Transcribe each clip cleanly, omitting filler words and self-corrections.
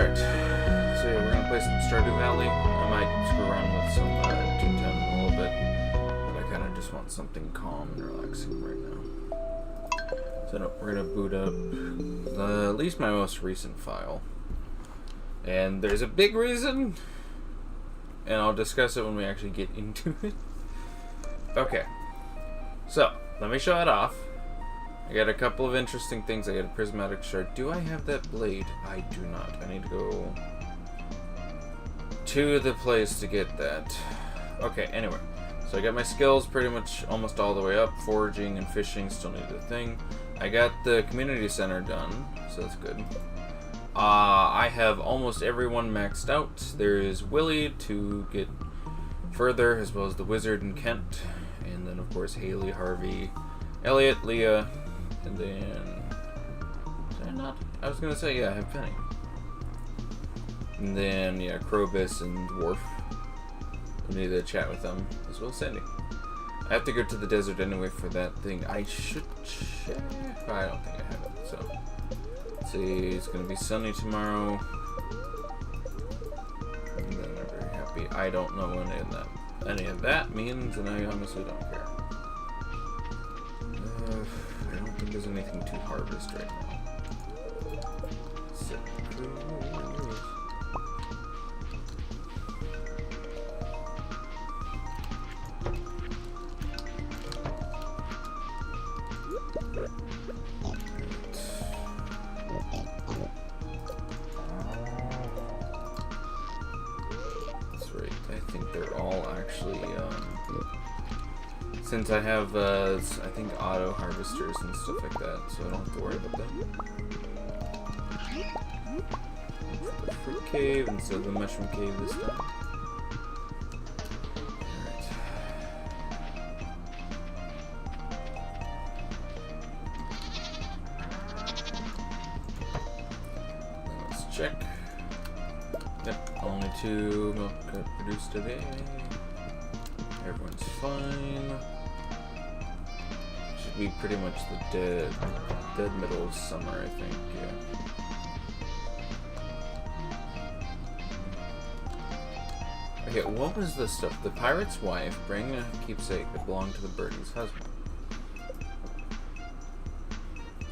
Alright, so yeah, we're gonna play some Stardew Valley. I might screw around with some Toontown in a little bit, but I kind of just want something calm and relaxing right now. So no, we're gonna boot up at least my most recent file. And there's a big reason, and I'll discuss it when we actually get into it. Okay, so let me show it off. I got a couple of interesting things. I got a prismatic shard. Do I have that blade? I do not. I need to go to the place to get that. Okay, anyway. So I got my skills pretty much almost all the way up. Foraging and fishing still need a thing. I got the community center done, so that's good. I have almost everyone maxed out. There is Willie to get further, as well as the wizard and Kent. And then, of course, Haley, Harvey, Elliot, Leah. And then, did I not? I was gonna say, yeah, I have Penny. And then, yeah, Krobus and Dwarf. I need to chat with them, as well as Sandy. I have to go to the desert anyway for that thing. I should check. I don't think I have it, so. Let's see, it's gonna be sunny tomorrow. And then I'm very happy. I don't know any of that means, and I honestly don't care. I don't think there's anything to harvest right now. That's right. I think they're all actually since I have, I think, auto harvesters and stuff like that, so I don't have to worry about that. The fruit cave instead of the mushroom cave this time. Alright. Let's check. Yep, only 2 milk produced today. Everyone's fine. Should be pretty much the dead middle of summer, I think, yeah. Okay, what was this stuff? The pirate's wife bring a keepsake that belonged to the birdie's husband.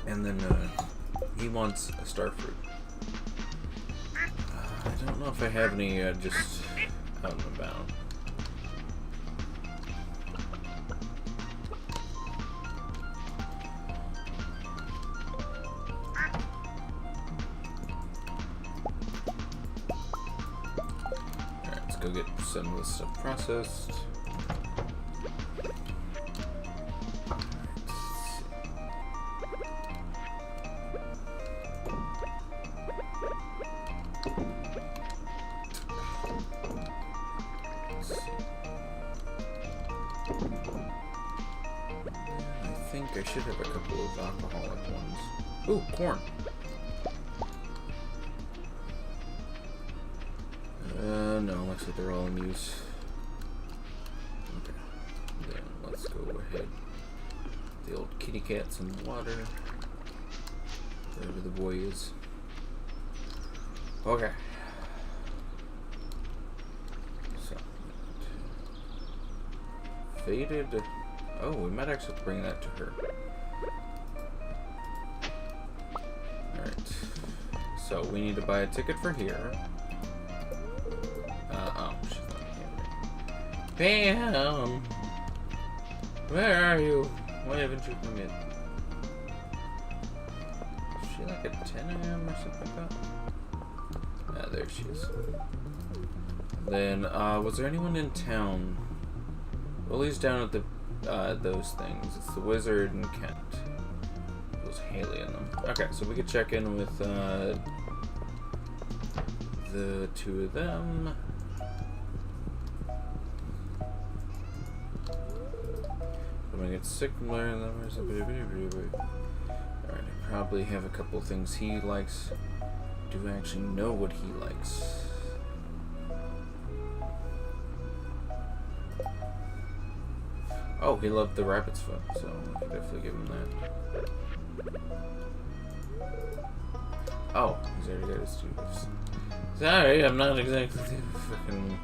And then, he wants a starfruit. I don't know if I have any, just out and about. Go get some of this stuff processed. I think I should have a couple of alcoholic ones. Ooh, corn. No, looks like they're all in use. Okay, then let's go ahead. The old kitty cat's in the water. Wherever the boy is. Okay. So, faded. Oh, we might actually bring that to her. Alright. So, we need to buy a ticket for here. Oh, she's not here. Bam! Where are you? Why haven't you come in? Is she like at 10 a.m. or something like that? Ah, there she is. Then, was there anyone in town? Willie's down at the, those things. It's the wizard and Kent. There's Haley in them. Okay, so we could check in with, the 2 of them. When I get sick and learn them or something. Alright, I probably have a couple things he likes. Do I actually know what he likes? Oh, he loved the rabbit's foot, so I could definitely give him that. Oh, he's already got his 2 gifts. Sorry, I'm not exactly fucking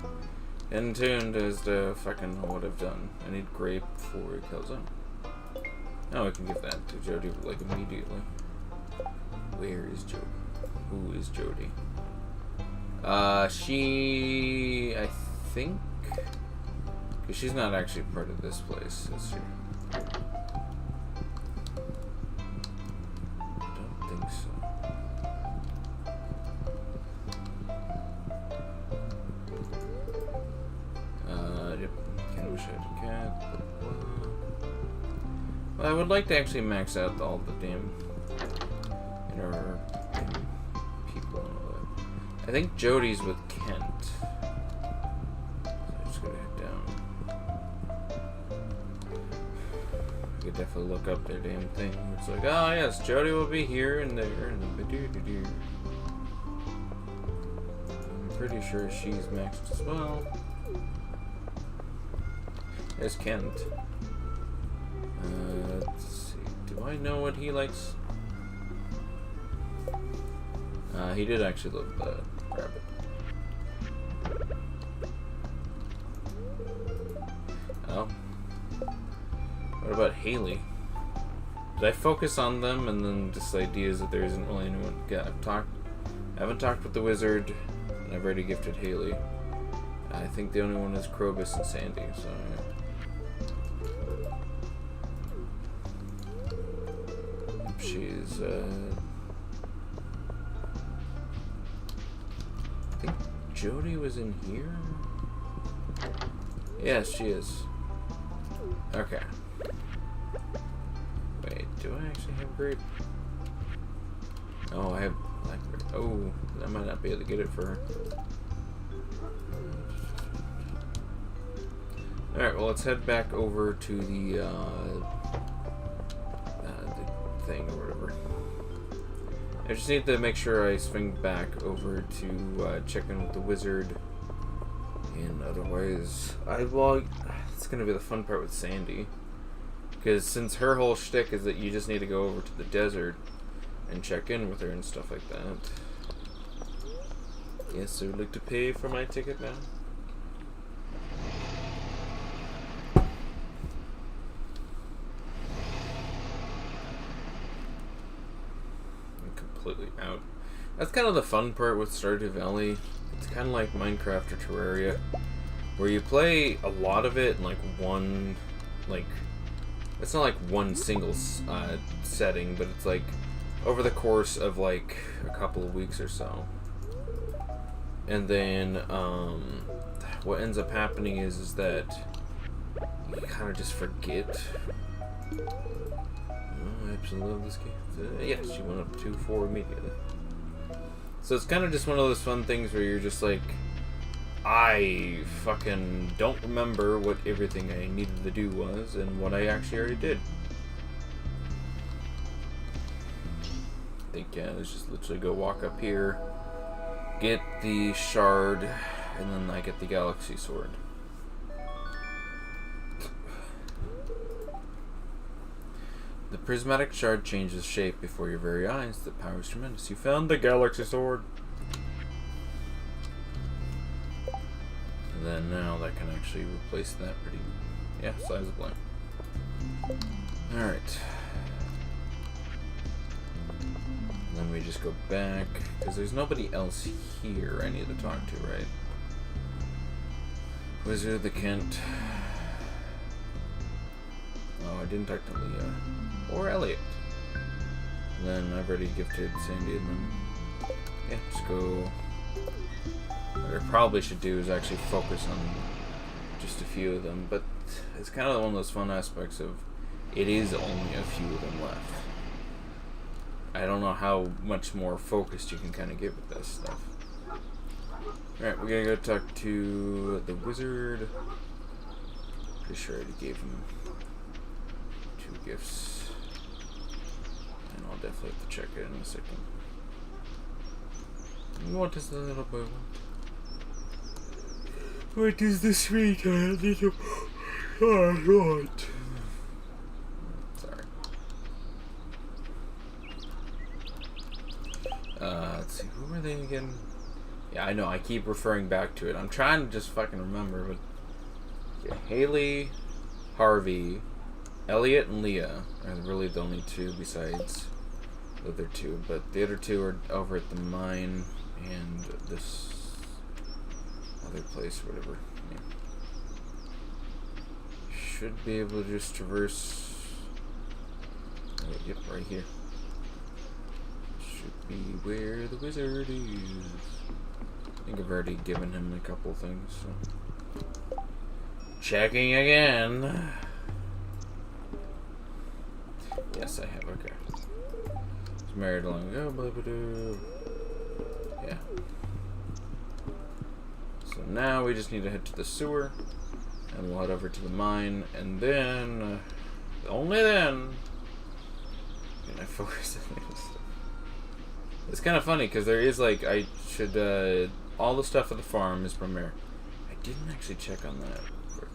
in tuned as to fucking what I've done. I need grape before it kills him. Oh, I can give that to Jody like immediately. Where is Jody? Who is Jody? She, I think, because she's not actually part of this place, is she? I don't think so. Yep. Can't wish I had a cat. Well, I would like to actually max out all the damn inner people and all that. I think Jody's with Kent. So I'm just gonna head down. I could definitely look up their damn thing. It's like, oh yes, Jody will be here and there and ba-doo-doo-doo. I'm pretty sure she's maxed as well. There's Kent. Let's see. Do I know what he likes? He did actually love the rabbit. Oh. What about Haley? Did I focus on them and then just ideas that there isn't really anyone? Yeah, I haven't talked with the wizard, and I've already gifted Haley. I think the only one is Krobus and Sandy, so yeah. She's, I think Jody was in here? Yes, she is. Okay. Wait, do I actually have grape? Oh, I have blackberry. Oh, I might not be able to get it for her. Alright, well, let's head back over to the thing or whatever. I just need to make sure I swing back over to check in with the wizard, and otherwise it's gonna be the fun part with Sandy, because since her whole shtick is that you just need to go over to the desert and check in with her and stuff like that. Yes, I would like to pay for my ticket now. Out. That's kind of the fun part with Stardew Valley. It's kind of like Minecraft or Terraria, where you play a lot of it in like one, it's not like one single setting, but it's like over the course of like a couple of weeks or so. And then what ends up happening is that you kind of just forget. I absolutely love this game. Yeah, she went up 2-4 immediately. So it's kind of just one of those fun things where you're just like, I fucking don't remember what everything I needed to do was and what I actually already did. I think, yeah, let's just literally go walk up here, get the shard, and then I get the galaxy sword. The prismatic shard changes shape before your very eyes. The power is tremendous. You found the galaxy sword. And then now that can actually replace that pretty, yeah, sizably. Alright. Then we just go back, because there's nobody else here I need to talk to, right? Wizard, the Kent. Oh, I didn't talk to Leah. Or Elliot. And then I've already gifted Sandy, and then, yeah, just go. What I probably should do is actually focus on just a few of them, but it's kind of one of those fun aspects of it is only a few of them left. I don't know how much more focused you can kind of get with this stuff. Alright, we're gonna go talk to the wizard. Pretty sure I already gave him 2 gifts. And I'll definitely have to check it in a second. What does the little boy want? What does the sweetheart little want? Sorry. Let's see, who were they again? Yeah, I know. I keep referring back to it. I'm trying to just fucking remember, but yeah, Haley, Harvey, Elliot, and Leah are really the only two besides the other two. But the other two are over at the mine and this other place, whatever. Yeah. Should be able to just traverse. Oh, yep, right here. Should be where the wizard is. I think I've already given him a couple things, so. Checking again. Yes, I have, okay. Was married long ago, blah, blah, blah. Yeah. So now we just need to head to the sewer, and we'll head over to the mine, and then, only then, can I focus on this stuff. It's kind of funny, because there is, like, I should, all the stuff at the farm is from there. I didn't actually check on that quick.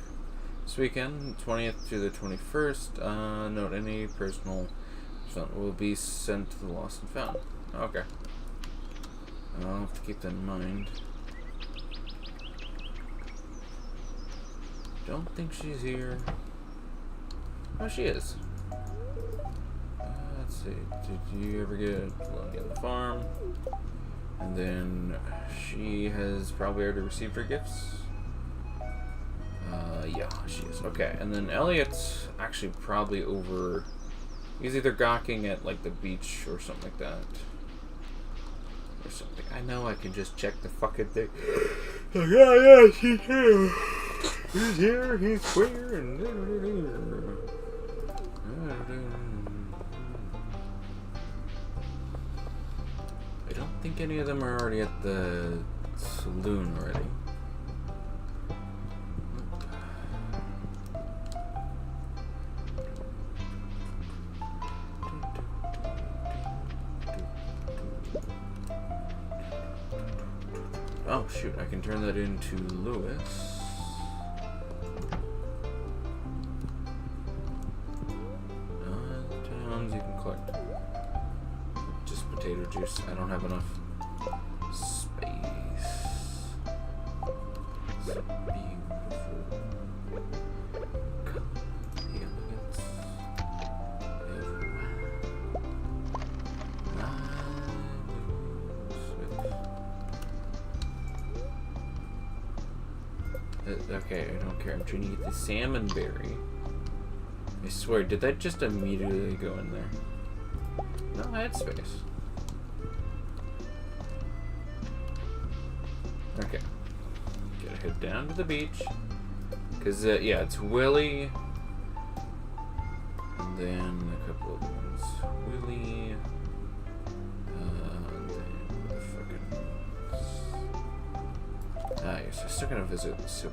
This weekend, 20th to the 21st, note any personal stuff will be sent to the lost and found. Okay. I'll have to keep that in mind. Don't think she's here. Oh, she is. Let's see. Did you ever get Lonely on the Farm? And then she has probably already received her gifts. Yeah, she is. Okay, and then Elliot's actually probably over. He's either gawking at like the beach or something like that. Or something. I know I can just check the fucking thing. Like, yeah, she's here. He's here, he's queer, and I don't think any of them are already at the saloon already. Oh shoot, I can turn that into Lewis. Towns you can collect. Just potato juice. I don't have enough space. It's beautiful. The elegance okay, I don't care. I'm trying to get the salmon berry. I swear, did that just immediately go in there? No, I had space. Okay. Gotta head down to the beach. Because, yeah, it's Willie. And then a couple of ones. Willie. And then the fucking. Ah, yes, I'm still gonna visit the sewer.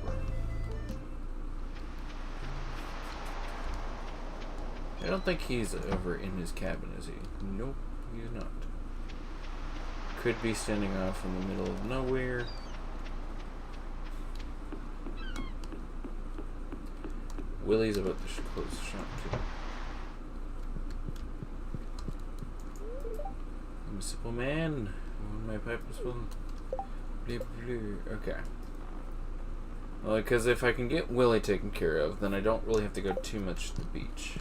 I don't think he's over in his cabin, is he? Nope, he's not. Could be standing off in the middle of nowhere. Willie's about to close the shop, too. I'm a simple man. My pipe was full. Okay. Well, because if I can get Willie taken care of, then I don't really have to go too much to the beach.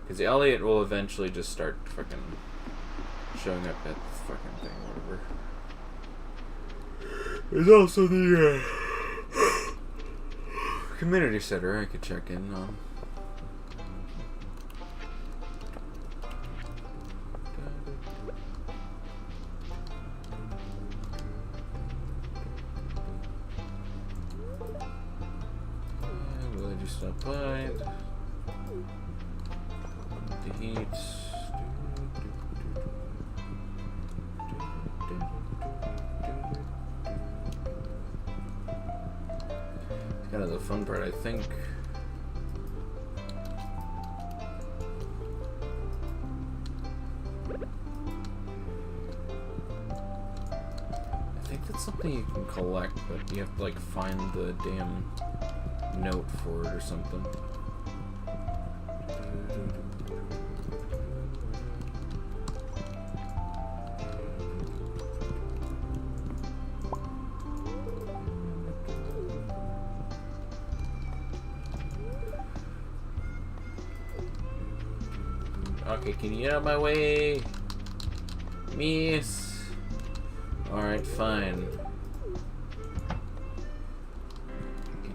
Because Elliot will eventually just start fucking showing up at the fucking thing, or whatever. There's also the community center I could check in on. Will I just stop by? The heat. It's kind of the fun part, I think. I think that's something you can collect, but you have to like find the damn note for it or something. Okay, can you get out of my way? Miss. Alright, fine.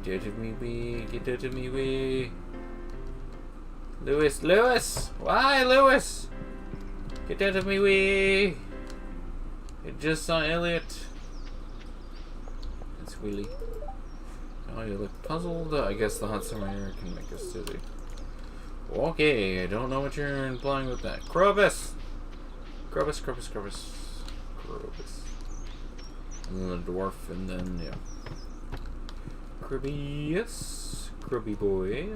Get out of me way. Get out of me way. Lewis, Lewis! Why, Lewis? Get out of me way. I just saw Elliot. It's Willie. Oh, you look puzzled. I guess the hot summer air can make us dizzy. Okay, I don't know what you're implying with that. Krobus! Krobus, Krobus, Krobus. Krobus. And then the dwarf, and then, yeah. Krubby, yes. Krubby boy.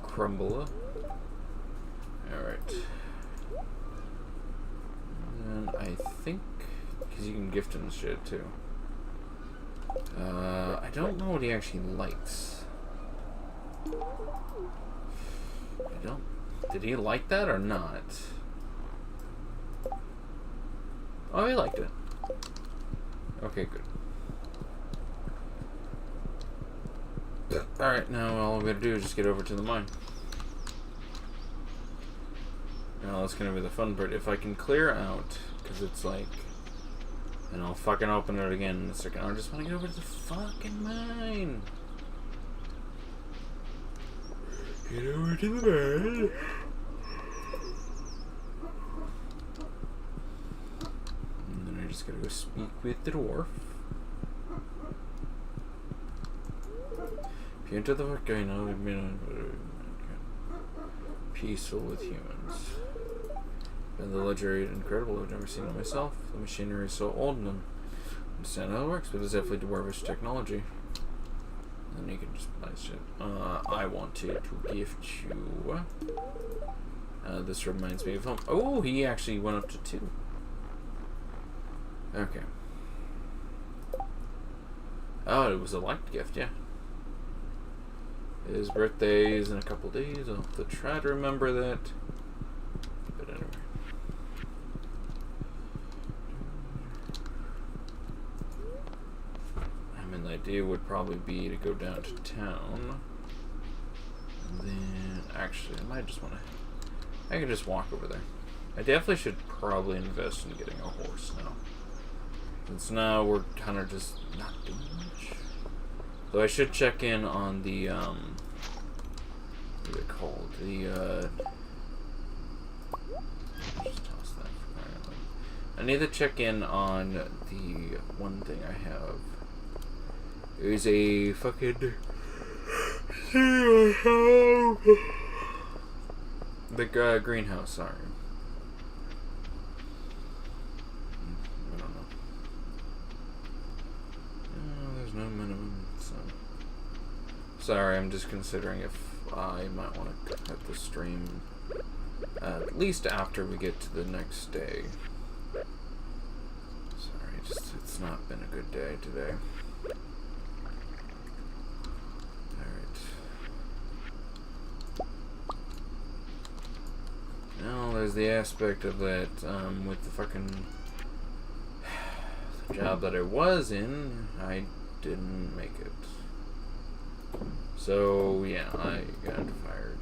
Crumble. Alright. And then I think, because you can gift him shit too. I don't know what he actually likes. I don't. Did he like that or not? Oh, he liked it. Okay, good. Alright, now all we gotta do is just get over to the mine. Now that's gonna be the fun part. If I can clear out, because it's like. And I'll fucking open it again in a second. I just want to get over to the fucking mine. Get over to the mine. And then I just gotta go speak with the dwarf. If you enter the volcano, we've been peaceful with humans. And the legendary incredible, I've never seen it myself. The machinery is so old and I understand how it works, but it's definitely dwarvish technology. And then you can just buy shit. I want to gift you. This reminds me of home. Oh, he actually went up to 2. Okay. Oh, it was a liked gift, yeah. His birthday is in a couple days. I'll have to try to remember that. But anyway. The idea would probably be to go down to town, and then actually I might just want to. I can just walk over there. I definitely should probably invest in getting a horse now, since now we're kind of just not doing much. Though I should check in on the what are they called? The just toss that for crying out loud. I need to check in on the one thing I have. There's a fucking the greenhouse. Sorry, I don't know. No, there's no minimum. So sorry, I'm just considering if I might want to cut the stream at least after we get to the next day. Sorry, it's not been a good day today. Well, there's the aspect of that, with the fucking the job that I was in, I didn't make it. So, yeah, I got fired.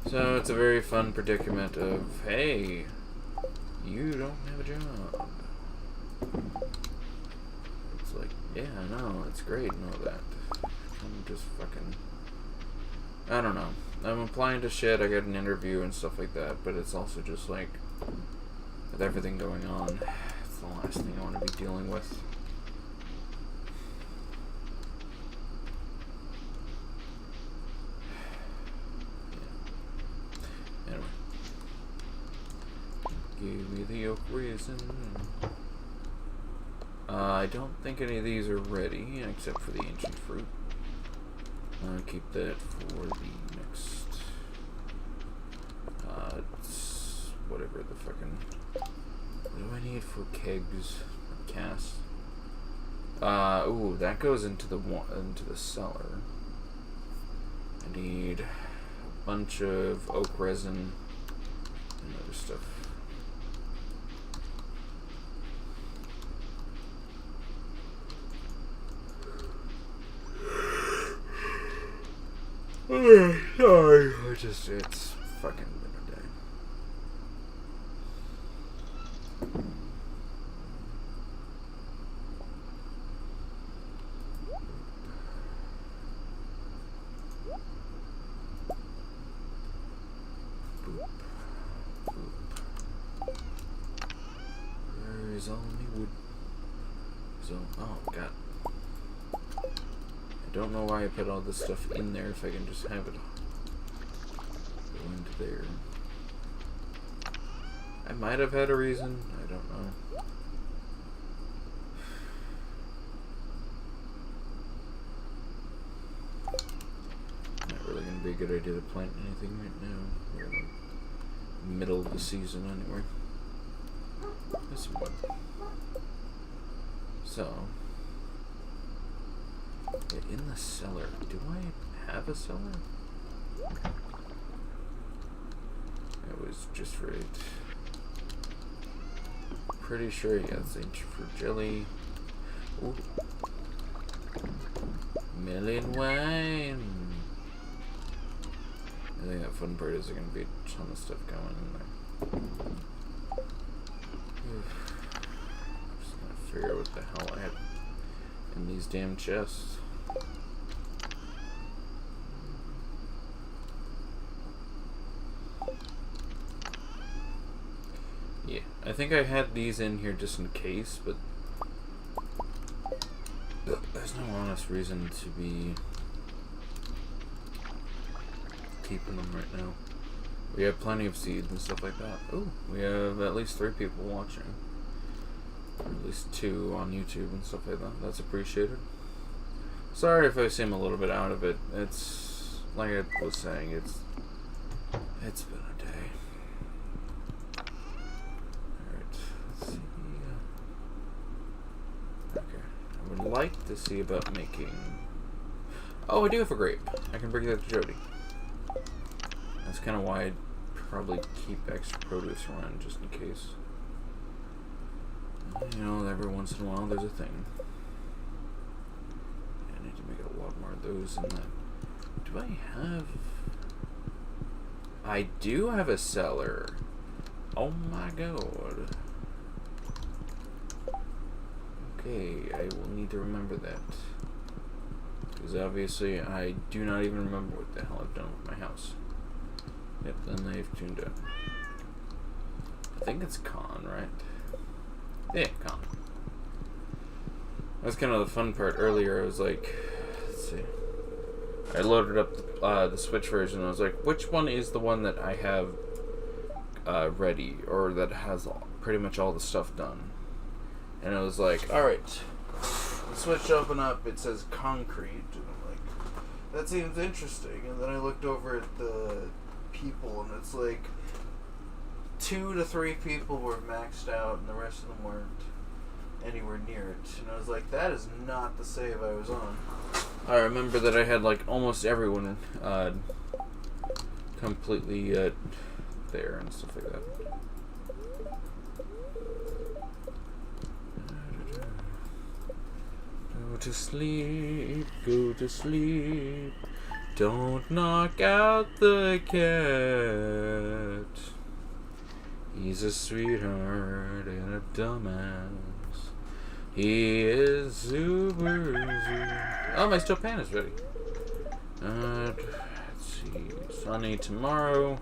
So, it's a very fun predicament of, hey, you don't have a job. It's like, yeah, I know, it's great and all that. I'm just fucking, I don't know. I'm applying to shit, I get an interview and stuff like that, but it's also just like, with everything going on, it's the last thing I want to be dealing with. Yeah. Anyway. Give me the oak resin. I don't think any of these are ready, except for the ancient fruit. I'll keep that for the next, whatever the fucking, what do I need for kegs, casks? Ooh, that goes into the cellar. I need a bunch of oak resin and other stuff. Sorry. It's fucking been a day. Boop. Boop. Where is all me wood? So, oh god. I don't know why I put all this stuff in there if I can just have it go into there. I might have had a reason, I don't know. Not really gonna be a good idea to plant anything right now. We're in the middle of the season anyway. There's some wood. So, yeah, in the cellar. Do I have a cellar? It was just right. Pretty sure he got zinc for jelly. Ooh. Melon wine. I think that fun part is there's gonna be a ton of stuff going in there. I'm just gonna figure out what the hell I have in these damn chests. Yeah, I think I had these in here just in case, but there's no honest reason to be keeping them right now. We have plenty of seeds and stuff like that. Ooh, we have at least 3 people watching. Or at least 2 on YouTube and stuff like that. That's appreciated. Sorry if I seem a little bit out of it. It's, like I was saying, it's been a day. Alright, let's see. Okay, I would like to see about making... Oh, I do have a grape. I can bring that to Jody. That's kind of why I'd probably keep extra produce around, just in case. You know, every once in a while there's a thing. I need to make a lot more of those in that. Do I have... I do have a cellar. Oh my god. Okay, I will need to remember that. Because obviously I do not even remember what the hell I've done with my house. Yep, then they've tuned up. I think it's con, right? Yeah, con. That's kind of the fun part. Earlier I was like, let's see. I loaded up the Switch version and I was like, which one is the one that I have ready, or that has pretty much all the stuff done? And I was like, alright. The Switch opened up, it says concrete. And I'm like, that seems interesting. And then I looked over at the people and it's like 2 to 3 people were maxed out and the rest of them weren't anywhere near it. And I was like, that is not the save I was on. I remember that I had like almost everyone completely there and stuff like that. Go to sleep, go to sleep. Don't knock out the cat. He's a sweetheart and a dumbass. He is super. Oh, my steel pan is ready. Let's see. Sunny tomorrow.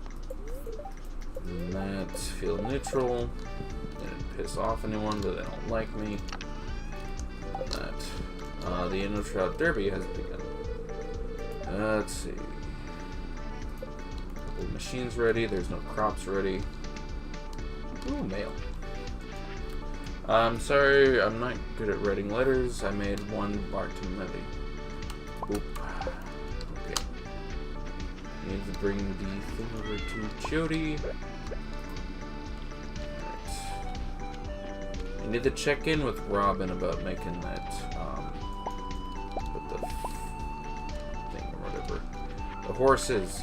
Let's feel neutral. Didn't piss off anyone, but they don't like me. That. The Inno Trout Derby has begun. Let's see. Couple machines ready. There's no crops ready. Ooh, mail. I'm sorry, I'm not good at writing letters. I made one Bartimelli. Oop. Okay. Need to bring the thing over to Jody. Alright. I need to check in with Robin about making that, with the thing or whatever. The horses.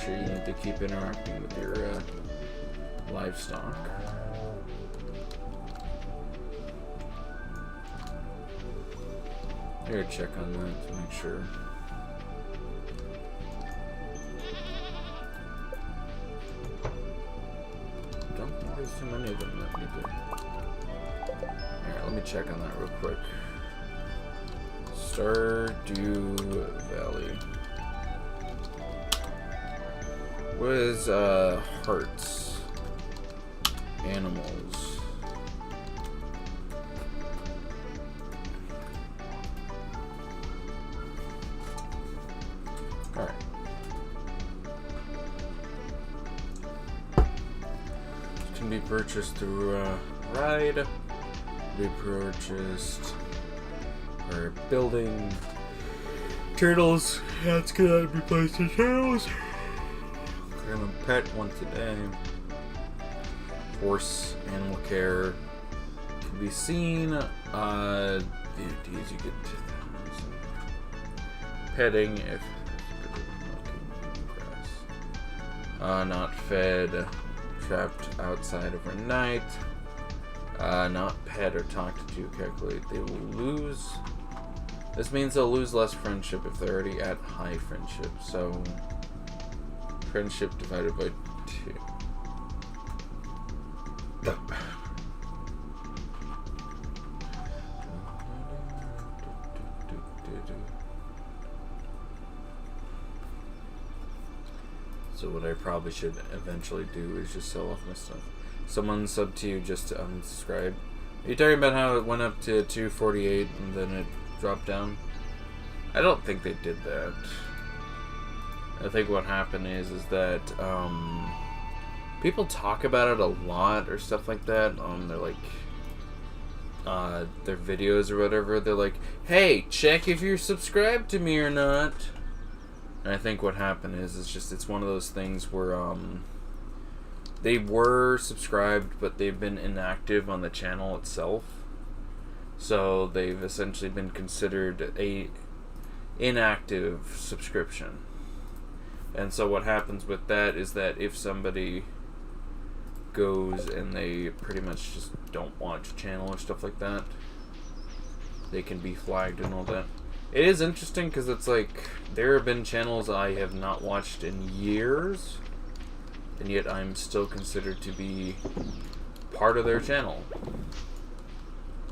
sure you need to keep interacting with your livestock. Here, check on that to make sure. Don't think there's too many of them that need to. Alright, let me check on that real quick. Stardew Valley. What is hearts? Animals. Alright. Can be purchased through ride. Be purchased for building. Turtles. That's gonna be placed in turtles. Cream a pet once a day. Horse animal care can be seen. These you get 2,000. Petting if not fed, trapped outside overnight. Not pet or talked to, calculate. They will lose. This means they'll lose less friendship if they're already at high friendship. So, friendship divided by 2. So what I probably should eventually do is just sell off my stuff. Someone subbed to you just to unsubscribe. Are you talking about how it went up to 248 and then it dropped down? I don't think they did that. I think what happened is that people talk about it a lot or stuff like that on their their videos or whatever. They're like, hey, check if you're subscribed to me or not. And I think what happened is it's one of those things where they were subscribed, but they've been inactive on the channel itself. So they've essentially been considered a inactive subscription. And so what happens with that is that if somebody goes and they pretty much just don't watch a channel or stuff like that, they can be flagged and all that. It is interesting because it's like there have been channels I have not watched in years, and yet I'm still considered to be part of their channel.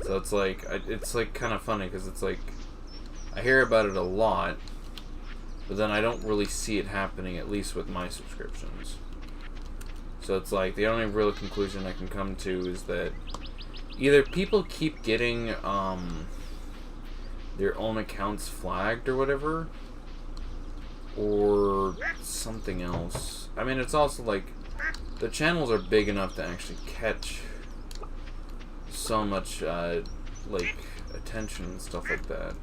So it's like kind of funny because it's like I hear about it a lot, but then I don't really see it happening, at least with my subscriptions. So it's like the only real conclusion I can come to is that either people keep getting their own accounts flagged or whatever, or something else. I mean, it's also like the channels are big enough to actually catch so much like attention and stuff like that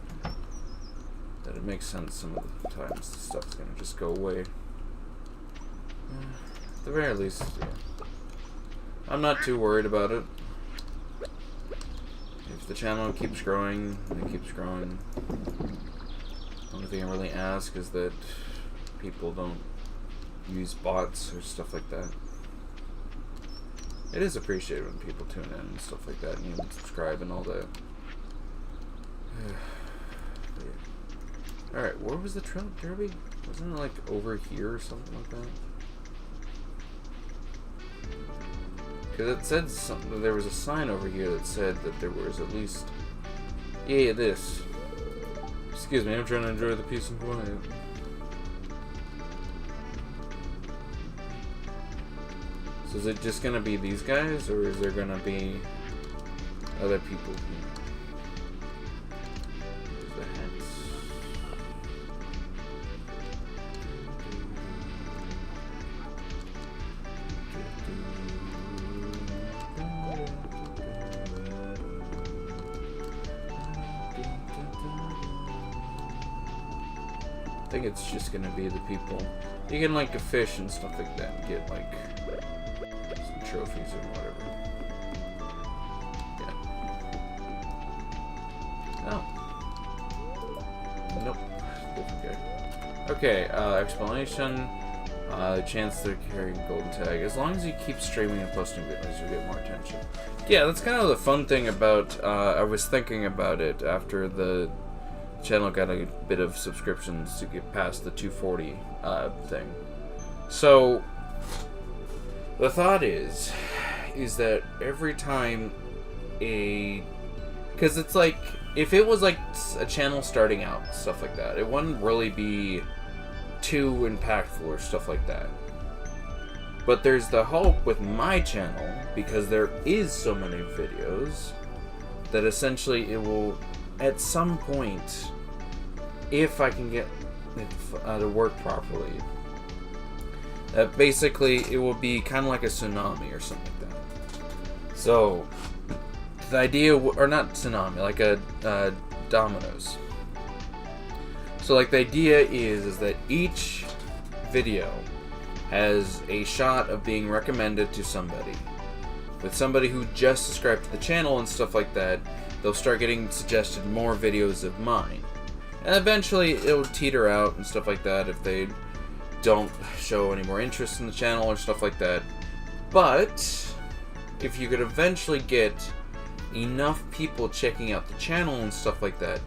it makes sense some of the times the stuff's gonna just go away. At the very least, yeah. I'm not too worried about it. If the channel keeps growing, and it keeps growing, the only thing I really ask is that people don't use bots or stuff like that. It is appreciated when people tune in and stuff like that, and even subscribe and all that. Alright, where was the Trout Derby? Wasn't it like over here or something like that? Because it said something, there was a sign over here that said that there was at least... Yeah, this. Excuse me, I'm trying to enjoy the peace and quiet. So is it just going to be these guys, or is there going to be other people here? There's the hats. I think it's just gonna be the people. You can like fish and stuff like that and get like some trophies or whatever. Yeah. Oh. Nope. Different guy. Okay, explanation. Chance they're carrying golden tag. As long as you keep streaming and posting videos, you'll get more attention. Yeah, that's kind of the fun thing about, I was thinking about it after the channel got a bit of subscriptions to get past the 240 thing. So, the thought is that every time because it's like, if it was like a channel starting out, stuff like that, it wouldn't really be too impactful or stuff like that. But there's the hope with my channel, because there is so many videos, that essentially it will, at some point, if I can get it to work properly, that basically it will be kind of like a tsunami or something like that. So, the idea, or not tsunami, like a dominoes. So like the idea is that each video has a shot of being recommended to somebody. With somebody who just subscribed to the channel and stuff like that, they'll start getting suggested more videos of mine. And eventually it'll teeter out and stuff like that if they don't show any more interest in the channel or stuff like that. But if you could eventually get enough people checking out the channel and stuff like that,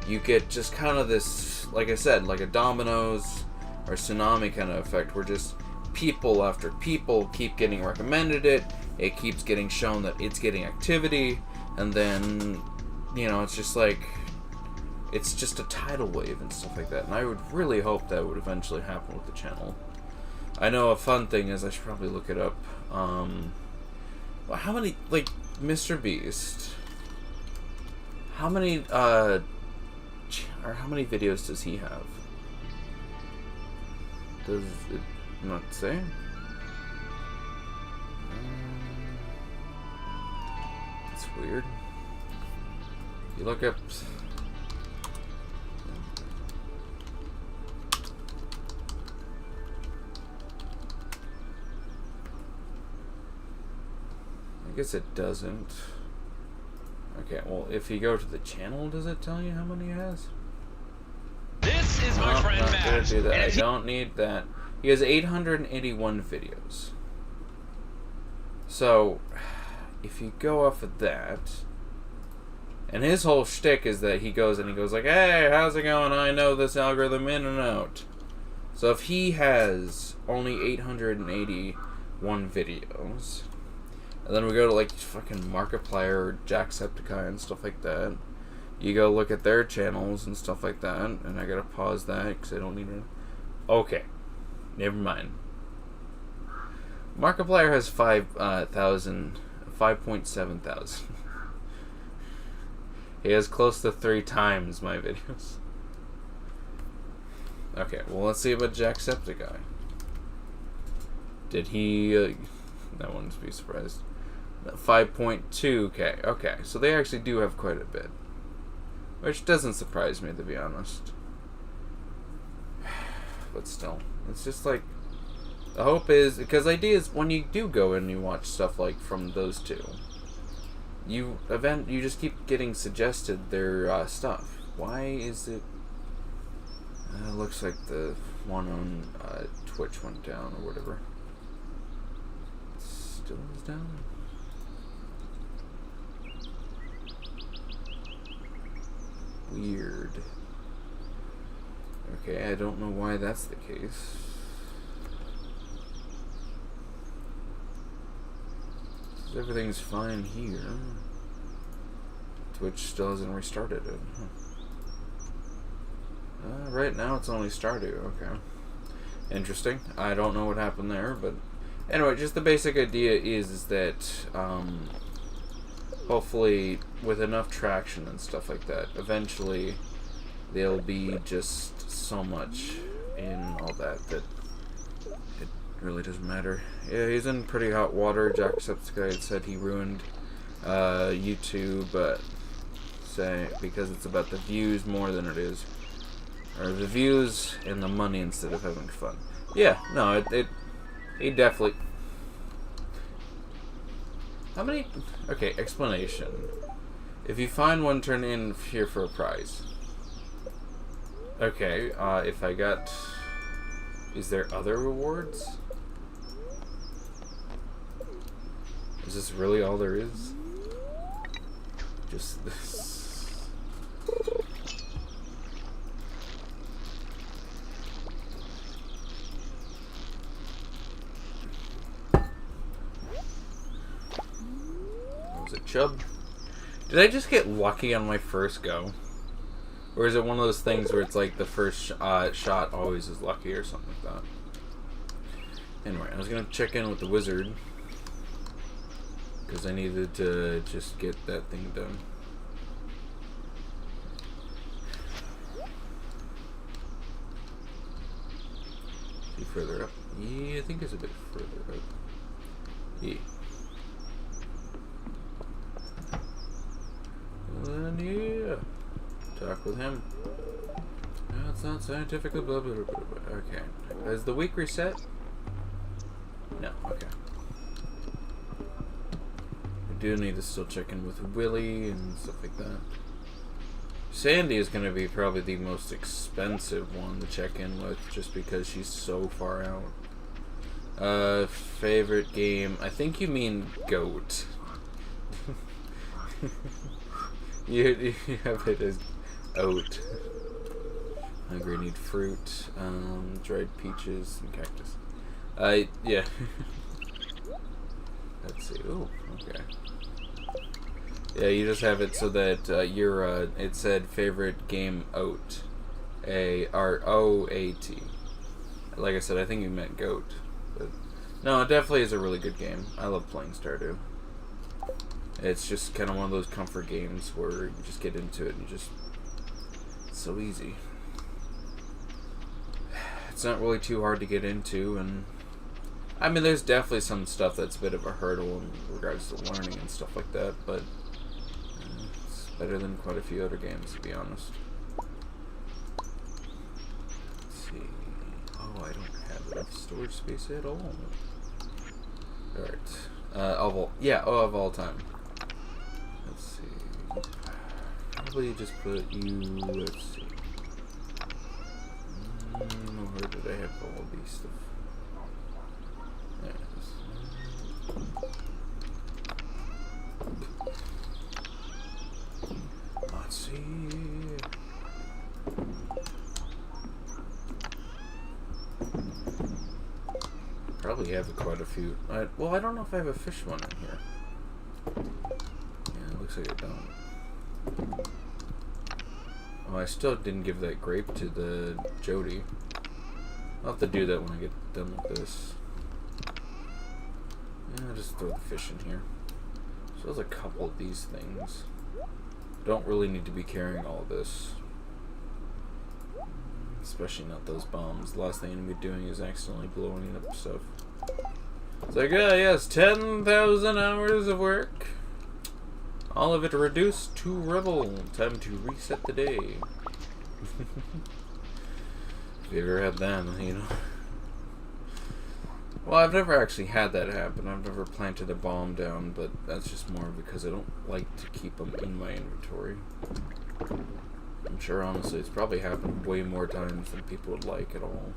you get just kind of this, like I said, like a dominoes or tsunami kind of effect, where just people after people keep getting recommended it, it keeps getting shown that it's getting activity, and then, you know, it's just like, it's just a tidal wave and stuff like that. And I would really hope that would eventually happen with the channel. I know a fun thing is, I should probably look it up, well, how many, like, Mr. Beast, how many videos does he have? Does it not say? It's weird. You look up. I guess it doesn't. Okay, well, if you go to the channel, does it tell you how many he has? This is my friend Matt. Don't do that. I don't need that. He has 881 videos. So, if you go off of that, and his whole shtick is that he goes like, hey, how's it going? I know this algorithm in and out. So if he has only 881 videos, and then we go to like fucking Markiplier or Jacksepticeye and stuff like that, you go look at their channels and stuff like that, and I gotta pause that because I don't need it. Okay, never mind. Markiplier has 5.7 thousand. He has close to 3 times my videos. Okay, well, let's see about Jacksepticeye. Did he... that one's be surprised. 5.2k. Okay, so they actually do have quite a bit. Which doesn't surprise me, to be honest. But still, it's just like... The hope is... Because the idea is, when you do go and you watch stuff like from those two, you just keep getting suggested their stuff. Why is it... it looks like the one on Twitch went down or whatever. It still is down? Weird. Okay, I don't know why that's the case. Everything's fine here. Twitch still hasn't restarted it. Huh. Right now it's only Stardew. Okay. Interesting. I don't know what happened there, but anyway, just the basic idea is that hopefully with enough traction and stuff like that, eventually there'll be just so much in all that it really doesn't matter. Yeah, he's in pretty hot water. Jacksepticeye had said he ruined YouTube, because it's about the views more than it is, or the views and the money instead of having fun. Yeah, no, it definitely. How many? Okay, explanation. If you find one, turn in here for a prize. Okay, if I got Is there other rewards? Is this really all there is? Just this. Was it Chub? Did I just get lucky on my first go? Or is it one of those things where it's like the first shot always is lucky or something like that? Anyway, I was going to check in with the wizard. Because I needed to just get that thing done. See further up? Yeah, I think it's a bit further up. Yeah. And yeah. Talk with him. No, it's not scientific. Blah, blah, blah, blah, blah. Okay. Has the week reset? No. Okay. I do need to still check in with Willie and stuff like that. Sandy is going to be probably the most expensive one to check in with, just because she's so far out. Favorite game? I think you mean goat. you have it as oat. Hungry, need fruit, dried peaches, and cactus. Yeah. Let's see. Oh, okay. Yeah, you just have it so that it said favorite game oat. A-R-O-A-T. Like I said, I think you meant goat. But no, it definitely is a really good game. I love playing Stardew. It's just kind of one of those comfort games where you just get into it and it's so easy. It's not really too hard to get into, and I mean, there's definitely some stuff that's a bit of a hurdle in regards to learning and stuff like that, but it's better than quite a few other games, to be honest. Let's see. Oh, I don't have enough storage space at all. Alright. Of all time. Let's see. Probably just put you. Let's see. Where did I have all of these stuff? Let's see. Probably have quite a few. Well, I don't know if I have a fish one in here. Yeah, it looks like I don't. Oh, I still didn't give that grape to the Jody. I'll have to do that when I get done with this. Yeah, I'll just throw the fish in here. So there's a couple of these things. Don't really need to be carrying all of this. Especially not those bombs. The last thing I'm going to be doing is accidentally blowing up stuff. It's like, yes, 10,000 hours of work. All of it reduced to rubble. Time to reset the day. If you ever had that, you know. Well, I've never actually had that happen. I've never planted a bomb down, but that's just more because I don't like to keep them in my inventory. I'm sure, honestly, it's probably happened way more times than people would like at all.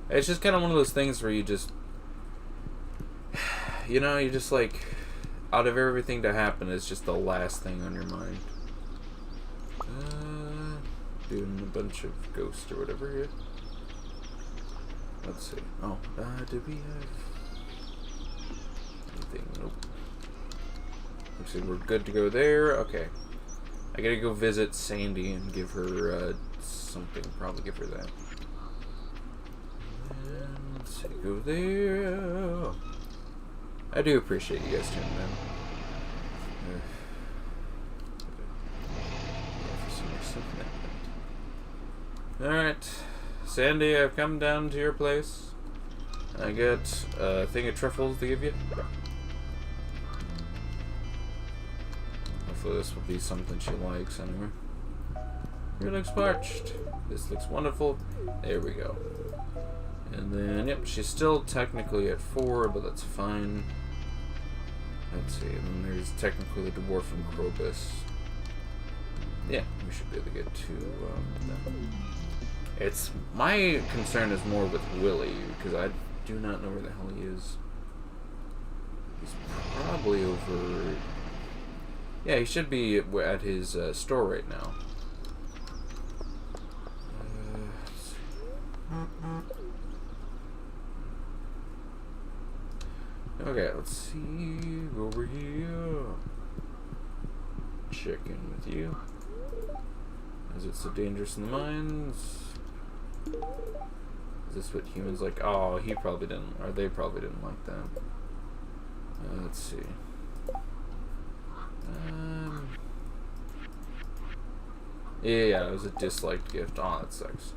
It's just kind of one of those things where you just, you know, you just like, out of everything to happen, it's just the last thing on your mind. Doing a bunch of ghosts or whatever here. Let's see. Oh, did we have anything? Nope. Looks like we're good to go there. Okay. I gotta go visit Sandy and give her something. Probably give her that. And let's see. Go there. I do appreciate you guys tuning in. Alright. Sandy, I've come down to your place. I got a thing of truffles to give you. Hopefully this will be something she likes anyway. Here looks parched. This looks wonderful. There we go. And then, yep, she's still technically at 4, but that's fine. Let's see, and then there's technically the dwarf from Krobus. Yeah, we should be able to get to that. It's my concern is more with Willie because I do not know where the hell he is. He's probably over. Yeah, he should be at his store right now. Okay, let's see. Over here. Check in with you. Is it so dangerous in the mines? Is this what humans like? Oh, he probably didn't, or they probably didn't like that. Let's see. Yeah, it was a disliked gift. Oh, that sucks.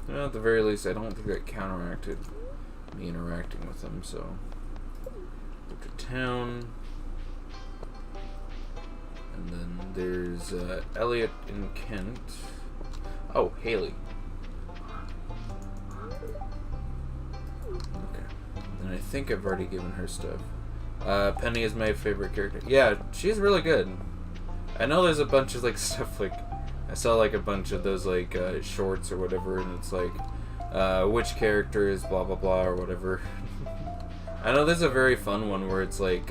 Well, at the very least, I don't think that counteracted me interacting with them, so. Go to town. And then there's Elliot in Kent. Oh, Haley. Okay. And I think I've already given her stuff. Penny is my favorite character. Yeah, she's really good. I know there's a bunch of like stuff like I saw like a bunch of those like shorts or whatever, and it's like which character is blah blah blah or whatever. I know there's a very fun one where it's like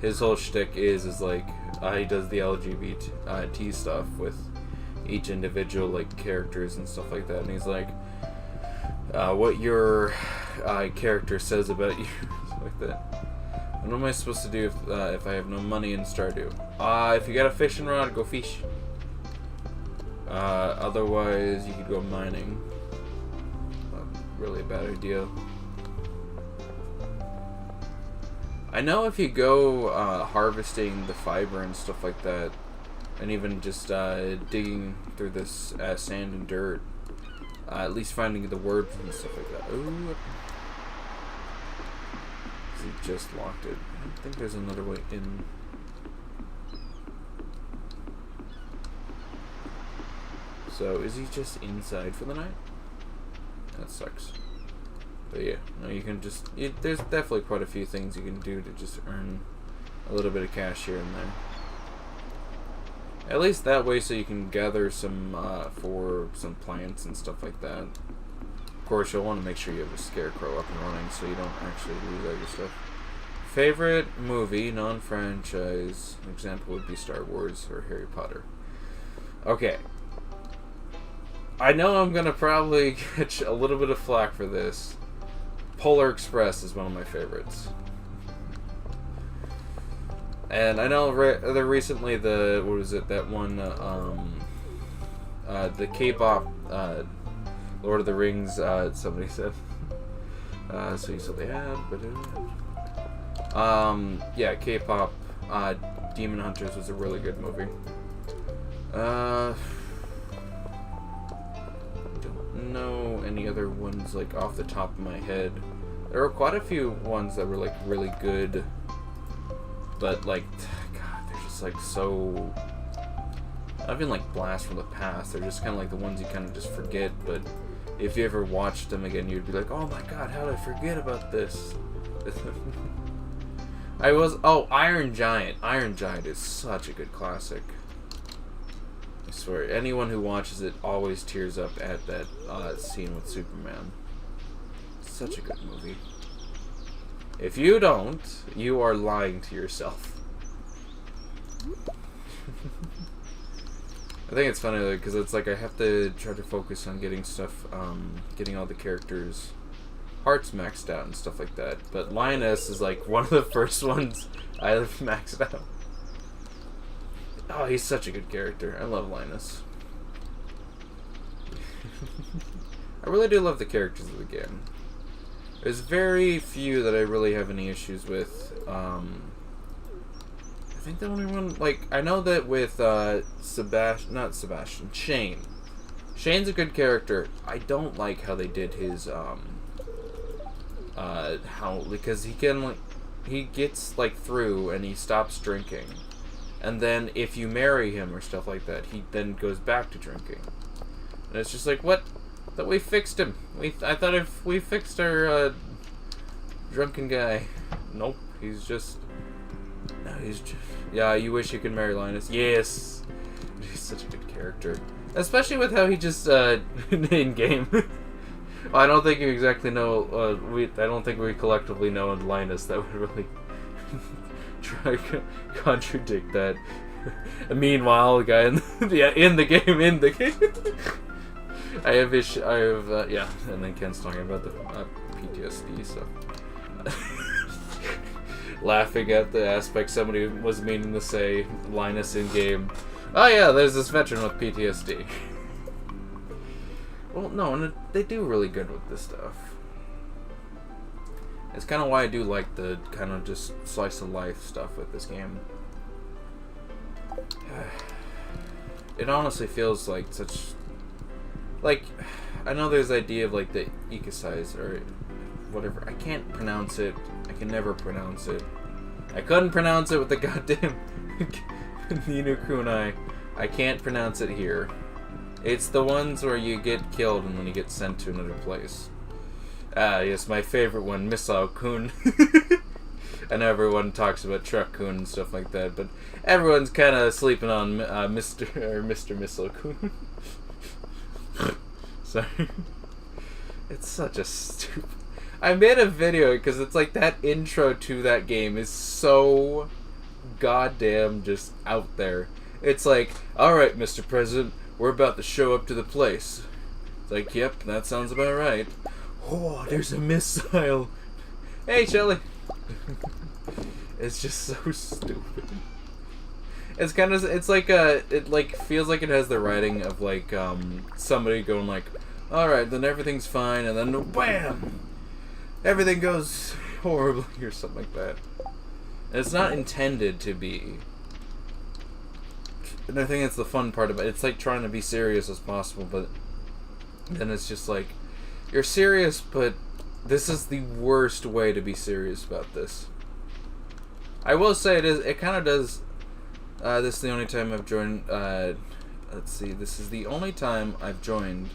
his whole shtick is like he does the LGBT stuff with each individual like characters and stuff like that, and he's like what your character says about you, stuff like that. What am I supposed to do if I have no money in Stardew? If you got a fishing rod, go fish. Otherwise, you could go mining. Really a bad idea. I know if you go harvesting the fiber and stuff like that, and even just digging through this sand and dirt, at least finding the words and stuff like that. Ooh. He just locked it. I don't think there's another way in. So, is he just inside for the night? That sucks. But yeah, no, you can just. There's definitely quite a few things you can do to just earn a little bit of cash here and there. At least that way, so you can gather some for some plants and stuff like that. Of course, you'll want to make sure you have a scarecrow up and running so you don't actually lose all your stuff. Favorite movie, non-franchise, an example would be Star Wars or Harry Potter. Okay. I know I'm going to probably get a little bit of flack for this. Polar Express is one of my favorites. And I know recently what was it, that one, the K-pop, Lord of the Rings, somebody said. So you said they had, but yeah, K-pop, Demon Hunters was a really good movie. Don't know any other ones like off the top of my head. There were quite a few ones that were like really good, but like, God, they're just like so. Not even like blast from the past. They're just kind of like the ones you kind of just forget, but if you ever watched them again, you'd be like, oh my God, how did I forget about this? Iron Giant. Iron Giant is such a good classic. I swear, anyone who watches it always tears up at that scene with Superman. Such a good movie. If you don't, you are lying to yourself. I think it's funny because it's like I have to try to focus on getting stuff, getting all the characters' hearts maxed out and stuff like that. But Lioness is like one of the first ones I maxed out. Oh, he's such a good character. I love Linus. I really do love the characters of the game. There's very few that I really have any issues with. I think the only one, like, I know that with Shane. Shane's a good character. I don't like how they did his, because he gets, like, through and he stops drinking. And then if you marry him or stuff like that, he then goes back to drinking. And it's just like, what? I thought we fixed him. I thought if we fixed our drunken guy. Nope, he's just... No, he's just... Yeah, you wish you could marry Linus. Yes! He's such a good character. Especially with how he just, in-game. I don't think you exactly know, I don't think we collectively know Linus that would really try to contradict that. Meanwhile, the guy in the game. I have, yeah, and then Ken's talking about the PTSD, so. Laughing at the aspect somebody was meaning to say, Linus in-game. Oh yeah, there's this veteran with PTSD. Well, no, and they do really good with this stuff. It's kind of why I do like the kind of just slice of life stuff with this game. It honestly feels like such... Like, I know there's the idea of like the ecosize or whatever. I can't pronounce it. I can never pronounce it. I couldn't pronounce it with the goddamn Ninu Kunai. I can't pronounce it here. It's the ones where you get killed and then you get sent to another place. Yes, my favorite one, Missile-kun. I know everyone talks about Truck-kun and stuff like that, but everyone's kind of sleeping on Mr. Missile-kun. Sorry. It's such a stupid... I made a video because it's like that intro to that game is so goddamn just out there. It's like, alright, Mr. President, we're about to show up to the place. It's like, yep, that sounds about right. Oh, there's a missile. Hey, Shelly. It's just so stupid. It's kind of, it's like it like feels like it has the writing of like somebody going like, all right, then everything's fine, and then wham, everything goes horribly or something like that. And it's not intended to be. And I think that's the fun part about it. It's like trying to be serious as possible, but then it's just like, you're serious, but this is the worst way to be serious about this. I will say it kind of does. This is the only time I've joined. Let's see. This is the only time I've joined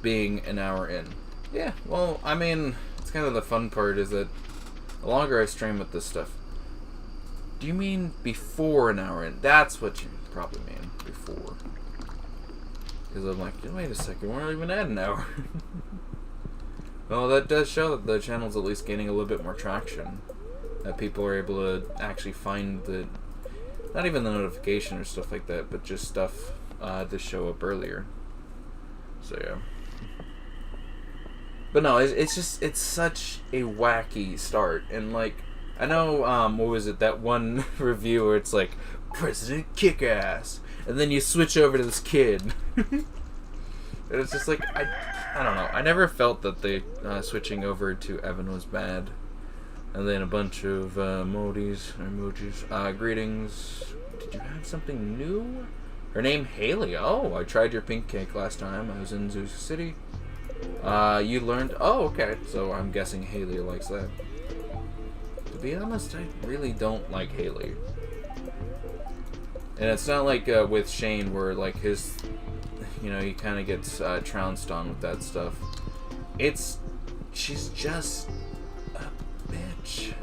being an hour in. Yeah. Well, I mean, it's kind of the fun part is that the longer I stream with this stuff. Do you mean before an hour in? That's what you probably mean, before. Because I'm like, wait a second, we're not even at an hour. Well, that does show that the channel's at least gaining a little bit more traction. That people are able to actually find the... Not even the notification or stuff like that, but just stuff to show up earlier. So, yeah. But no, it's just, it's such a wacky start. And, like, I know, what was it, that one review where it's like, President Kick-Ass, and then you switch over to this kid. And it's just like, I don't know, I never felt that the switching over to Evan was bad. And then a bunch of emojis. Greetings. Did you have something new? Her name Haley. Oh, I tried your pink cake last time. I was in Zeus City. You learned... Oh, okay. So I'm guessing Haley likes that. To be honest, I really don't like Haley. And it's not like with Shane where like his... You know, he kind of gets trounced on with that stuff. It's... She's just... bitch.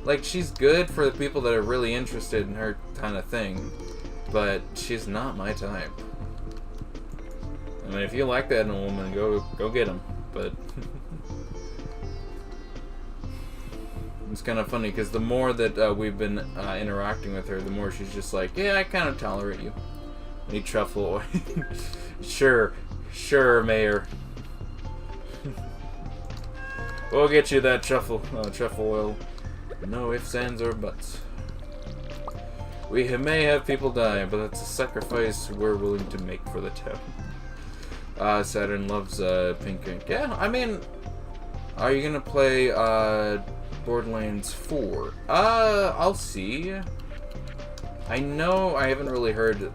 Like, she's good for the people that are really interested in her kind of thing, but she's not my type. I mean, if you like that in a woman, go get them. But it's kind of funny because the more that we've been interacting with her, the more she's just like, yeah, I kind of tolerate you. I need truffle oil. Sure, Mayor. We'll get you that truffle oil. No ifs, ands, or buts. We may have people die, but that's a sacrifice we're willing to make for the town. Saturn loves pink ink. Yeah, I mean, are you gonna play Borderlands 4? I'll see. I know I haven't really heard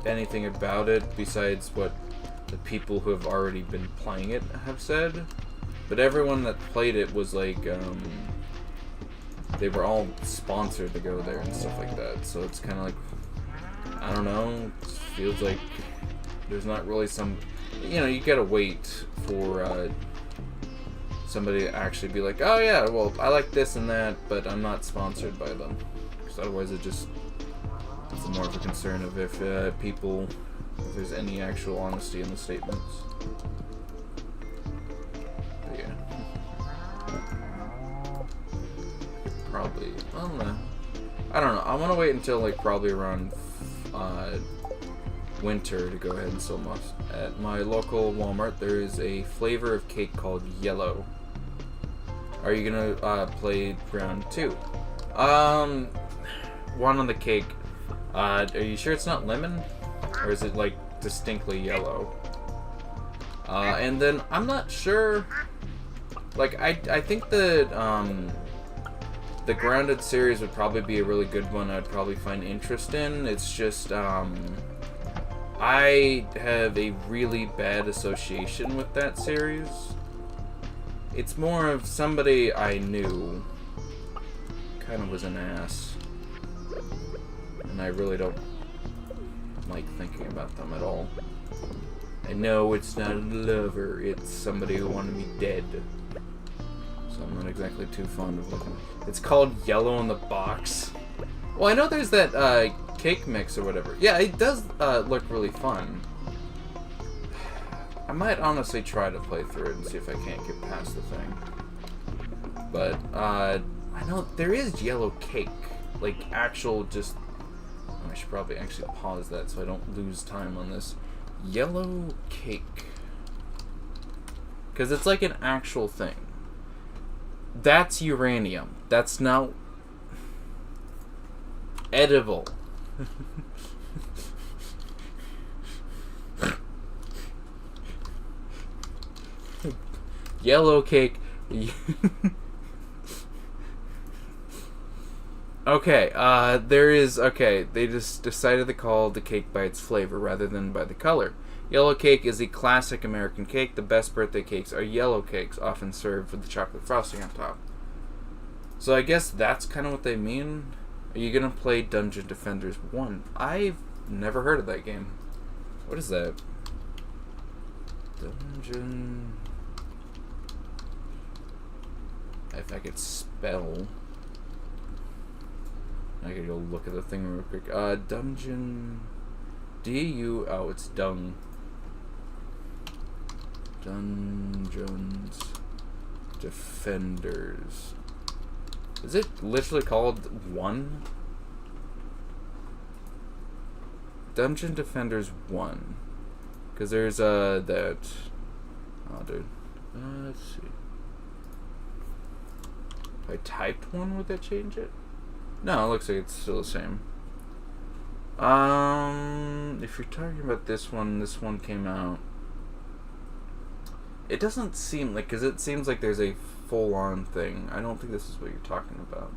anything about it besides what the people who have already been playing it have said. But everyone that played it was like, they were all sponsored to go there and stuff like that. So it's kind of like, I don't know, it feels like there's not really some, you know, you gotta wait for somebody to actually be like, oh yeah, well, I like this and that, but I'm not sponsored by them. Because otherwise it's more of a concern of if people If there's any actual honesty in the statements. But yeah. Probably, well, I don't know. I want to wait until like probably around winter to go ahead and sell most. At my local Walmart, there is a flavor of cake called yellow. Are you gonna play round 2? One on the cake. Are you sure it's not lemon, or is it like distinctly yellow? And then I'm not sure. Like I think that the grounded series would probably be a really good one. I'd probably find interest in. It's just I have a really bad association with that series. It's more of somebody I knew kind of was an ass, and I really don't like thinking about them at all. I know it's not a lover, it's somebody who wanted me dead. So I'm not exactly too fond of looking. It's called Yellow in the Box. Well, I know there's that cake mix or whatever. Yeah, it does look really fun. I might honestly try to play through it and see if I can't get past the thing. But I know there is yellow cake, like actual just. Oh, I should probably actually pause that so I don't lose time on this. Yellow cake, because it's like an actual thing. That's uranium. That's not edible. Yellow cake. Okay, they just decided to call the cake by its flavor rather than by the color. Yellow cake is a classic American cake. The best birthday cakes are yellow cakes, often served with the chocolate frosting on top. So I guess that's kind of what they mean. Are you going to play Dungeon Defenders 1? I've never heard of that game. What is that? Dungeon... If I could spell... I could go look at the thing real quick. Dungeon... D-U... Oh, it's dung. Dungeons... Defenders... Is it literally called 1? Dungeon Defenders 1. Because there's, that... Oh, dude. Let's see. If I typed 1, would that change it? No, it looks like it's still the same. If you're talking about this one came out... It doesn't seem like... Because it seems like there's a full-on thing. I don't think this is what you're talking about.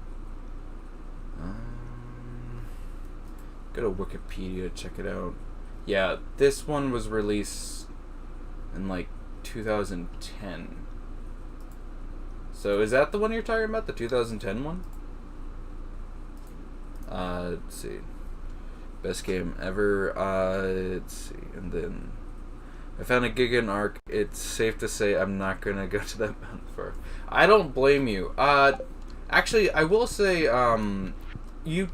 Go to Wikipedia, check it out. Yeah, this one was released in like 2010. So is that the one you're talking about? The 2010 one? Let's see. Best game ever. Let's see. And then I found a gig in Arc. It's safe to say I'm not gonna go to that mountain for. I don't blame you. Actually, I will say, you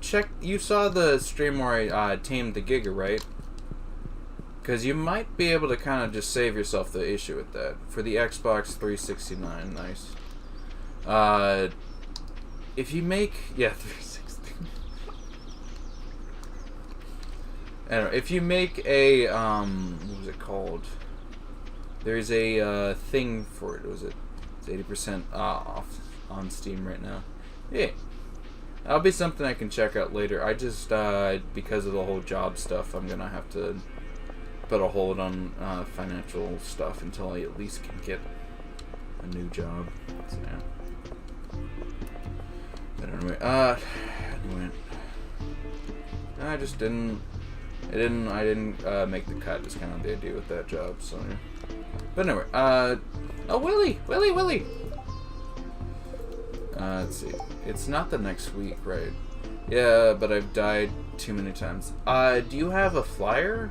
saw the stream where I tamed the Giga, right? Because you might be able to kind of just save yourself the issue with that for the Xbox 369. Nice. If you make 360. Anyway, if you make a what was it called? There's a thing for it. Was it? It's 80% off on Steam right now. Yeah, that'll be something I can check out later. I just because of the whole job stuff, I'm gonna have to put a hold on financial stuff until I at least can get a new job. So, yeah. But anyway, I just didn't. I didn't make the cut. Is kind of the idea with that job. So, yeah. But anyway, oh Willie. Let's see. It's not the next week, right? Yeah, but I've died too many times. Do you have a flyer?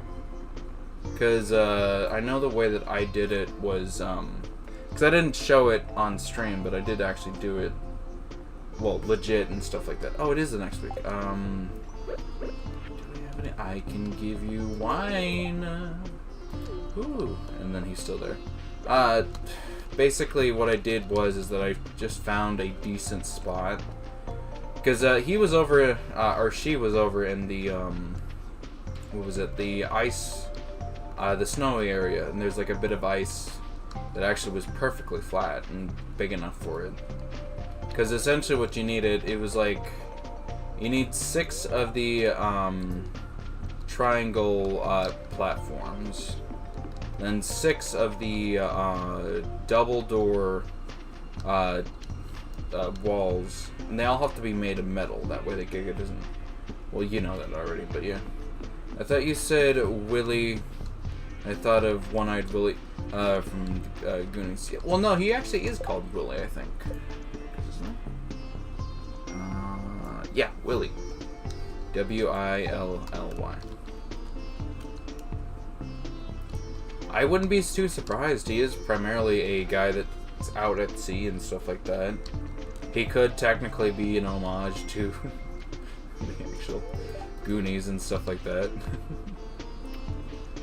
Because I know the way that I did it was because I didn't show it on stream, but I did actually do it, well, legit and stuff like that. Oh, it is the next week. Do we have company. I can give you wine. Ooh, and then he's still there. Basically what I did is that I just found a decent spot. Because he was over, or she was over in the, what was it, the ice, the snowy area, and there's like a bit of ice that actually was perfectly flat and big enough for it. Because essentially what you needed, it was like, you need 6 of the, triangle, platforms, then 6 of the, double door, walls, and they all have to be made of metal. That way the Giga doesn't. Well, you know that already, but yeah. I thought you said Willie. I thought of One-Eyed Willie from Goonies. Yeah, well, no, he actually is called Willie, I think. Yeah, Willie. W-I-L-L-Y. I wouldn't be too surprised. He is primarily a guy that's out at sea and stuff like that. He could technically be an homage to the actual Goonies and stuff like that.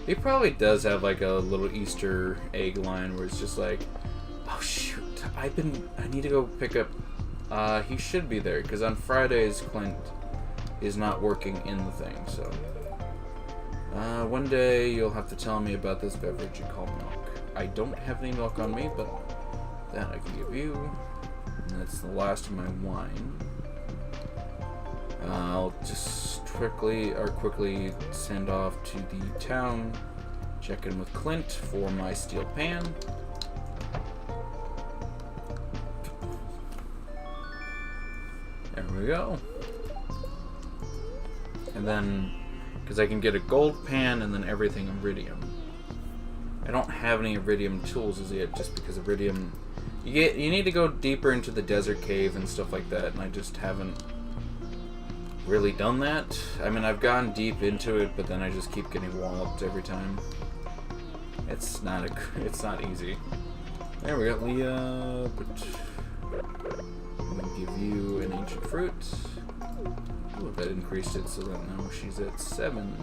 He probably does have like a little Easter egg line where it's just like, oh shoot, I need to go pick up, he should be there, because on Fridays Clint is not working in the thing, so. One day you'll have to tell me about this beverage you call milk. I don't have any milk on me, but that I can give you. And that's the last of my wine. I'll just quickly send off to the town, check in with Clint for my steel pan. There we go. And then, because I can get a gold pan and then everything iridium. I don't have any iridium tools as yet, just because iridium... You need to go deeper into the desert cave and stuff like that, and I just haven't really done that. I mean, I've gone deep into it, but then I just keep getting walloped every time. It's not easy. There we go, Leah. I'm gonna give you an ancient fruit. Ooh, that increased it so that now she's at 7.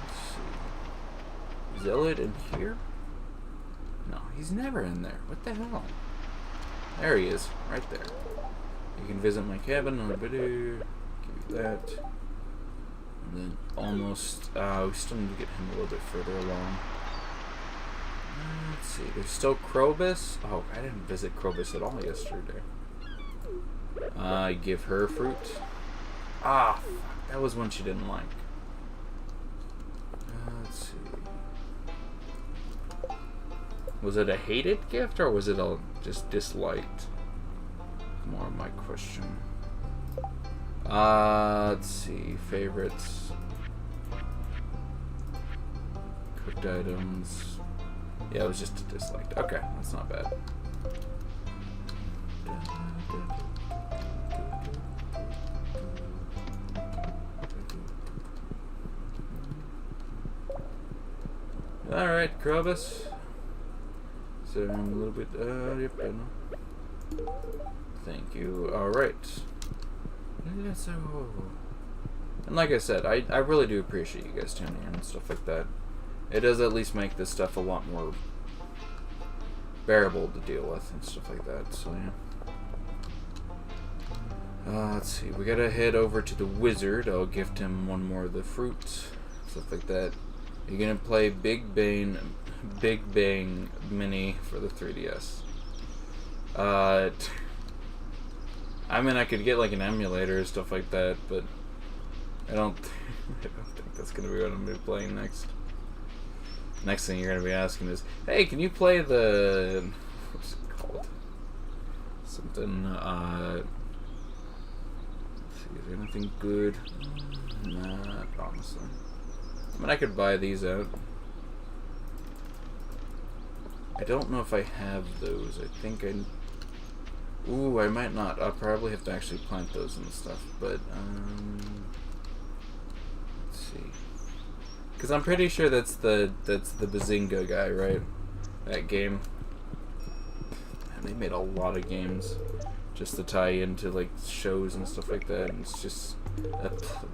Let's see. Is Elliot in here? No, he's never in there. What the hell? There he is, right there. You can visit my cabin on the video. Give you that. And then almost, we still need to get him a little bit further along. Let's see, there's still Krobus. Oh, I didn't visit Krobus at all yesterday. Give her fruit. Ah, fuck, that was one she didn't like. Let's see. Was it a hated gift or was it all just disliked? More of my question. Let's see. Favorites. Cooked items. Yeah, it was just disliked. Okay, that's not bad. Alright, Krobus. So I'm a little bit, yep, I know. Thank you. Alright. So, and like I said, I really do appreciate you guys tuning in and stuff like that. It does at least make this stuff a lot more bearable to deal with and stuff like that, so yeah. Let's see, we gotta head over to the wizard. I'll gift him one more of the fruit, stuff like that. You're gonna play Big Bang Mini for the 3DS. I mean, I could get like an emulator or stuff like that, but I don't think that's gonna be what I'm gonna be playing next. Next thing you're gonna be asking is, hey, can you play the, what's it called? Something, let's see, is there anything good? Not honestly. I mean, I could buy these out. I don't know if I have those. I think I... Ooh, I might not. I'll probably have to actually plant those and stuff, but, let's see. Because I'm pretty sure that's the Bazinga guy, right? That game. And they made a lot of games just to tie into, like, shows and stuff like that, and it's just...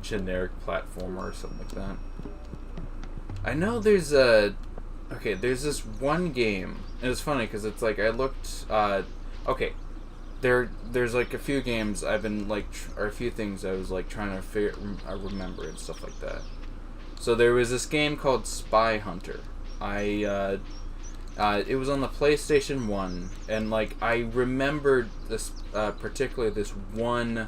generic platformer or something like that. I know there's a... Okay, there's this one game. And it's funny because it's like I looked... okay, there's like a few games I've been like... or a few things I was like trying to remember and stuff like that. So there was this game called Spy Hunter. It was on the PlayStation 1, and like I remembered this particularly this one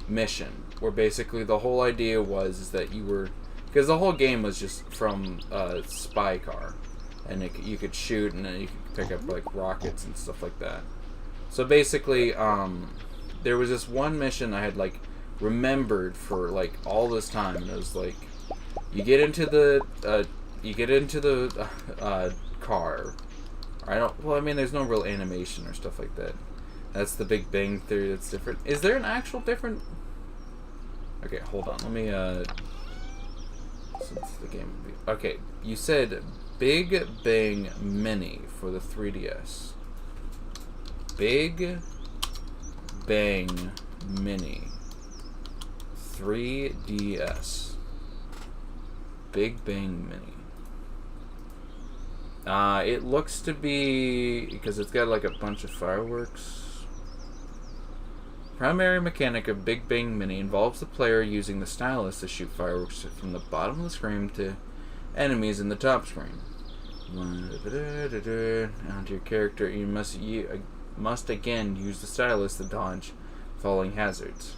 mission where basically the whole idea was is that you were, because the whole game was just from a spy car, and you could shoot and then you could pick up like rockets and stuff like that. So basically, there was this one mission I had like remembered for like all this time, and it was like you get into the car. Well, I mean, there's no real animation or stuff like that. That's the Big Bang Theory that's different. Is there an actual different... Okay, hold on. Let me, since the game... Okay, you said Big Bang Mini for the 3DS. Big Bang Mini 3DS. Big Bang Mini. It looks to be, because it's got like a bunch of fireworks. Primary mechanic of Big Bang Mini involves the player using the stylus to shoot fireworks from the bottom of the screen to enemies in the top screen. Onto your character, you must again use the stylus to dodge falling hazards.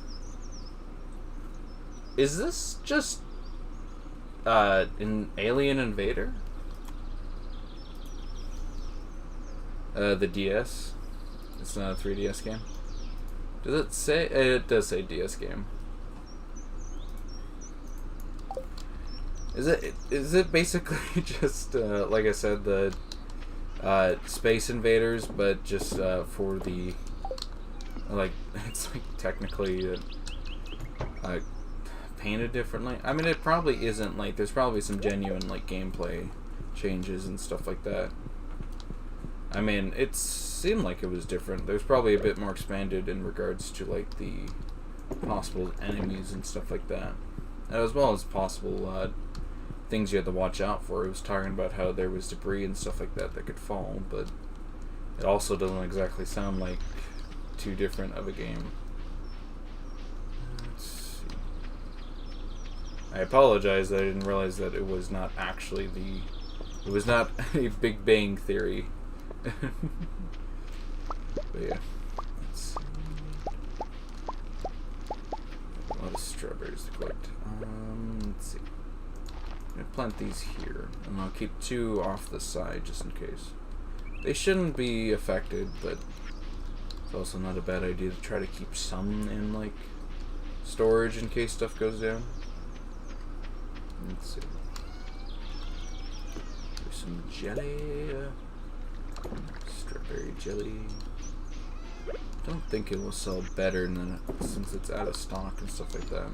Is this just an Alien Invader? The DS. It's not a 3DS game. Does it say? It does say DS game. Is it basically just like I said, the Space Invaders, but just for the like it's like technically painted differently? I mean, it probably isn't like there's probably some genuine like gameplay changes and stuff like that. I mean, it seemed like it was different. There's probably a bit more expanded in regards to like the possible enemies and stuff like that, as well as possible things you had to watch out for. It was talking about how there was debris and stuff like that could fall, but it also doesn't exactly sound like too different of a game. Let's see. I apologize that I didn't realize that it was not actually it was not a Big Bang Theory. But yeah, let's see. A lot of strawberries to collect. Let's see. I'm gonna plant these here, and I'll keep 2 off the side just in case. They shouldn't be affected, but it's also not a bad idea to try to keep some in like storage in case stuff goes down. Let's see. There's some jelly. Strawberry jelly. Don't think it will sell better than since it's out of stock and stuff like that.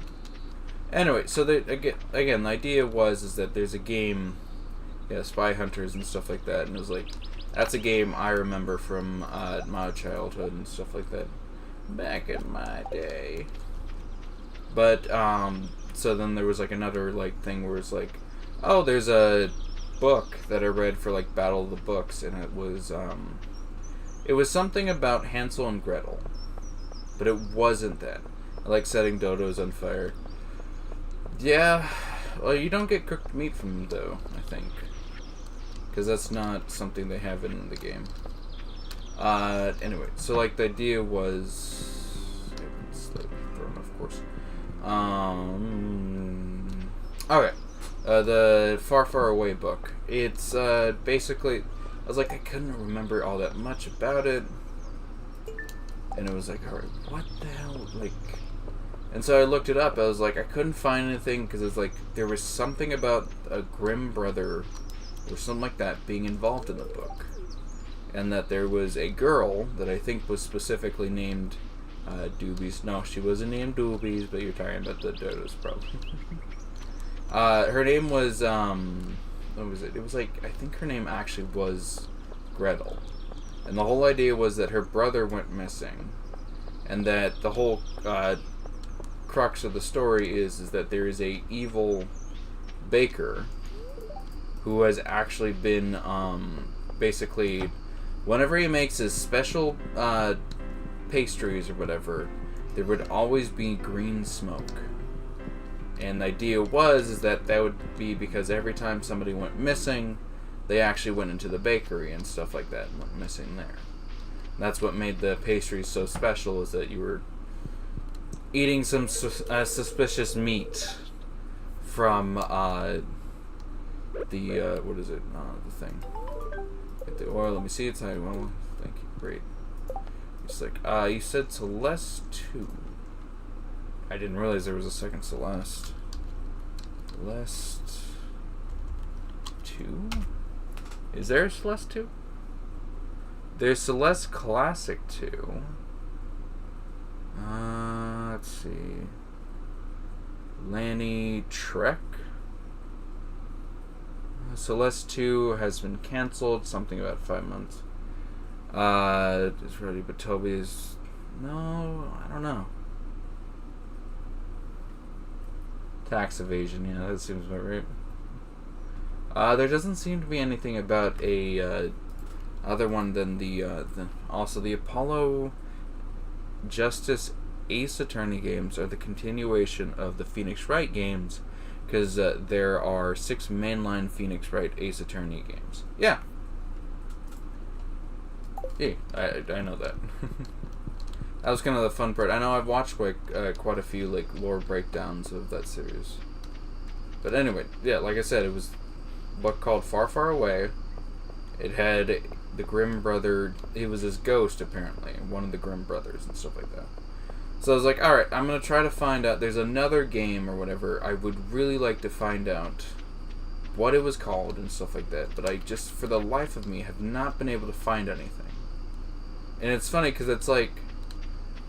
Anyway, so again, the idea is that there's a game, Spy Hunters and stuff like that, and it was like that's a game I remember from my childhood and stuff like that, back in my day. But so then there was like another like thing where it's like, oh, there's a book that I read for like Battle of the Books, and it was something about Hansel and Gretel, but it wasn't that. I like setting dodos on fire. Yeah, well, you don't get cooked meat from them though, I think, because that's not something they have in the game. Anyway, so like the idea was, of course. Okay. The Far Far Away book. It's basically, I was like, I couldn't remember all that much about it, and it was like, alright, what the hell, like, and so I looked it up. I was like, I couldn't find anything because it's like there was something about a Grimm brother or something like that being involved in the book, and that there was a girl that I think was specifically named Doobies. No, she wasn't named Doobies, but you're talking about the Dodos, probably. Her name was, what was it? It was like, I think her name actually was Gretel. And the whole idea was that her brother went missing. And that the whole crux of the story is that there is a evil baker who has actually been basically, whenever he makes his special pastries or whatever, there would always be green smoke. And the idea is that would be because every time somebody went missing, they actually went into the bakery and stuff like that and went missing there. And that's what made the pastries so special, is that you were eating some suspicious meat from the what is it? The thing. Get the oil. Let me see. It's how well. Thank you. Great. It's like you said Celeste 2. I didn't realize there was a second Celeste. Celeste 2? Is there a Celeste 2? There's Celeste Classic 2. Let's see. Lanny Trek. Celeste 2 has been cancelled. Something about 5 months. It's ready, but Toby is... No, I don't know. Tax evasion, yeah, that seems about right. There doesn't seem to be anything about a other one than the also the Apollo Justice Ace Attorney games are the continuation of the Phoenix Wright games, because there are 6 mainline Phoenix Wright Ace Attorney games. Yeah. Yeah, I know that. That was kind of the fun part. I know I've watched quite a few like lore breakdowns of that series. But anyway, yeah, like I said, it was a book called Far, Far Away. It had the Grimm brother. He was his ghost, apparently, one of the Grimm brothers and stuff like that. So I was like, alright, I'm going to try to find out. There's another game or whatever. I would really like to find out what it was called and stuff like that. But I just, for the life of me, have not been able to find anything. And it's funny because it's like...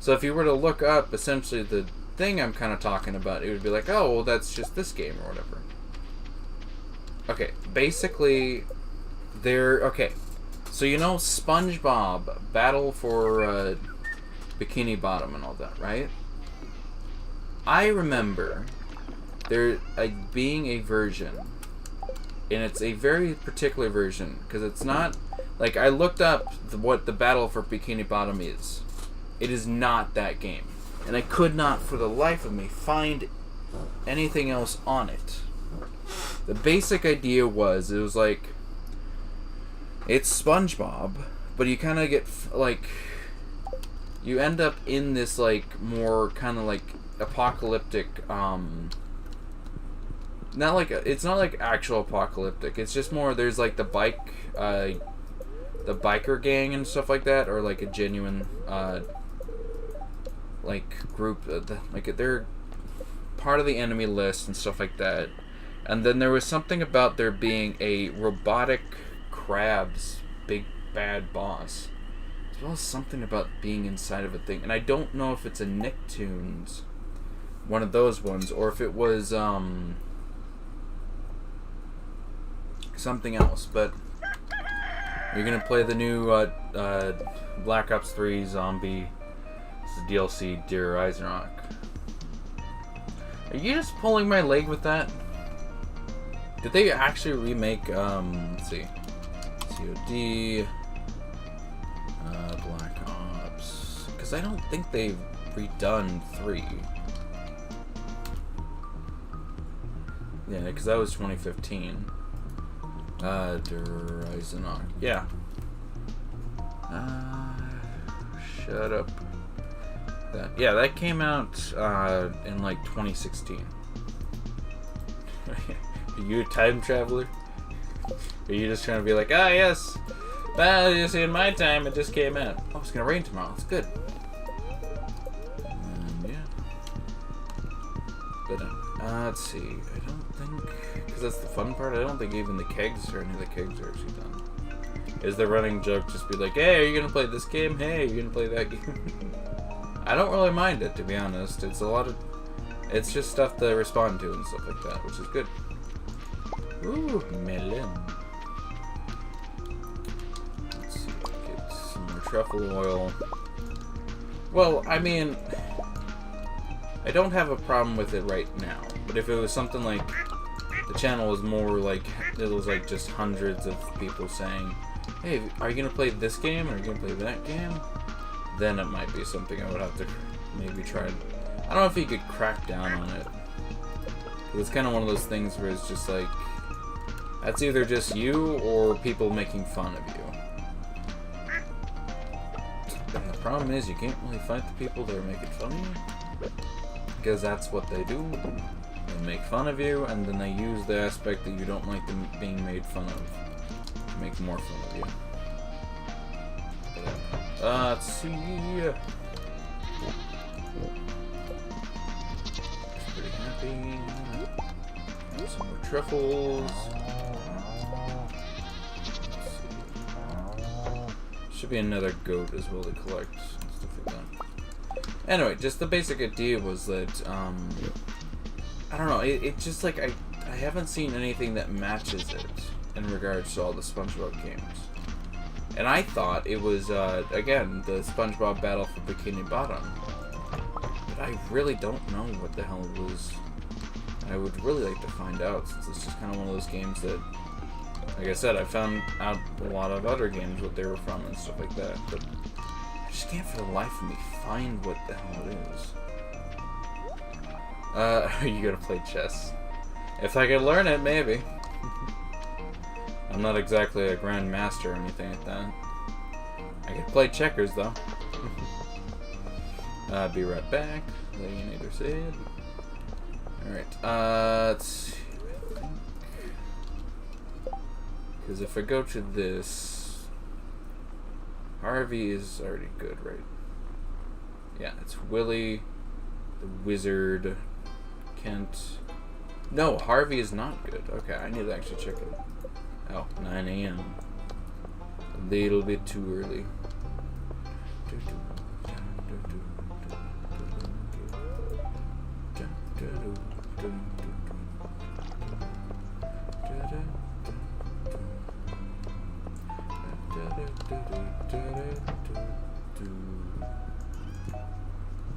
So if you were to look up, essentially, the thing I'm kind of talking about, it would be like, oh, well, that's just this game or whatever. Okay, basically, okay. So you know SpongeBob, Battle for Bikini Bottom and all that, right? I remember there being a version, and it's a very particular version, because it's not, like, I looked up what the Battle for Bikini Bottom is. It is not that game. And I could not, for the life of me, find anything else on it. The basic idea was, it was like, it's SpongeBob, but you kind of get, like, you end up in this, like, more kind of, like, apocalyptic, not like, it's not, like, actual apocalyptic. It's just more, there's, like, the biker gang and stuff like that, or, like, a genuine, like, group, like, they're part of the enemy list and stuff like that. And then there was something about there being a robotic crab's big bad boss, as well as something about being inside of a thing. And I don't know if it's a Nicktoons, one of those ones, or if it was something else. But you're gonna play the new Black Ops 3 Zombie DLC, Dear Eisenrock. Are you just pulling my leg with that? Did they actually remake, let's see, COD, Black Ops, because I don't think they've redone 3. Yeah, because that was 2015. Der Eisenrock. Yeah. Shut up. Yeah, that came out in like 2016. Are you a time traveler? Are you just trying to be like, ah, yes, well, you see, in my time it just came out. Oh, it's gonna rain tomorrow. It's good. Yeah. But let's see. I don't think, because that's the fun part. I don't think even the kegs or any of the kegs are actually done. Is the running joke just be like, hey, are you gonna play this game? Hey, are you gonna play that game? I don't really mind it, to be honest. It's a lot of, it's just stuff to respond to and stuff like that, which is good. Ooh, melon. Let's see, get some more truffle oil. Well, I mean, I don't have a problem with it right now. But if it was something like the channel was more like it was like just hundreds of people saying, "Hey, are you gonna play this game? Or are you gonna play that game?" Then it might be something I would have to maybe try. I don't know if you could crack down on it. It's kind of one of those things where it's just like that's either just you or people making fun of you. And the problem is you can't really fight the people that are making fun of you, because that's what they do. They make fun of you, and then they use the aspect that you don't like them being made fun of to make more fun of you. Let's see. Pretty happy. Some more truffles. Should be another goat as well to collect and stuff like that. Anyway, just the basic idea was that I don't know. It just like I haven't seen anything that matches it in regards to all the SpongeBob games. And I thought it was, again, the SpongeBob Battle for Bikini Bottom. But I really don't know what the hell it was. I would really like to find out, since it's just kind of one of those games that, like I said, I found out a lot of other games, what they were from and stuff like that. But I just can't for the life of me find what the hell it is. Are you gonna play chess? If I could learn it, maybe. I'm not exactly a grandmaster or anything like that. I could play checkers, though. Be right back. Leonator said. Alright, let's see. Because if I go to this... Harvey is already good, right? Yeah, it's Willie, the Wizard, Kent... No, Harvey is not good. Okay, I need to actually check it. Oh, 9 a.m. A little bit too early.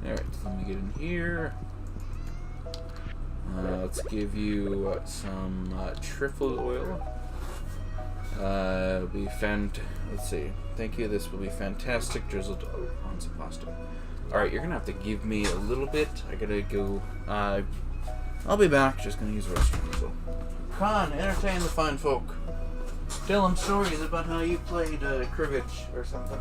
Alright, so let me get in here. Let's give you some truffle oil. Let's see. Thank you. This will be fantastic. Drizzled on some pasta. Alright, you're gonna have to give me a little bit. I gotta go. I'll be back. Just gonna use the restroom. So, Con, entertain the fine folk. Tell them stories about how you played cribbage or something.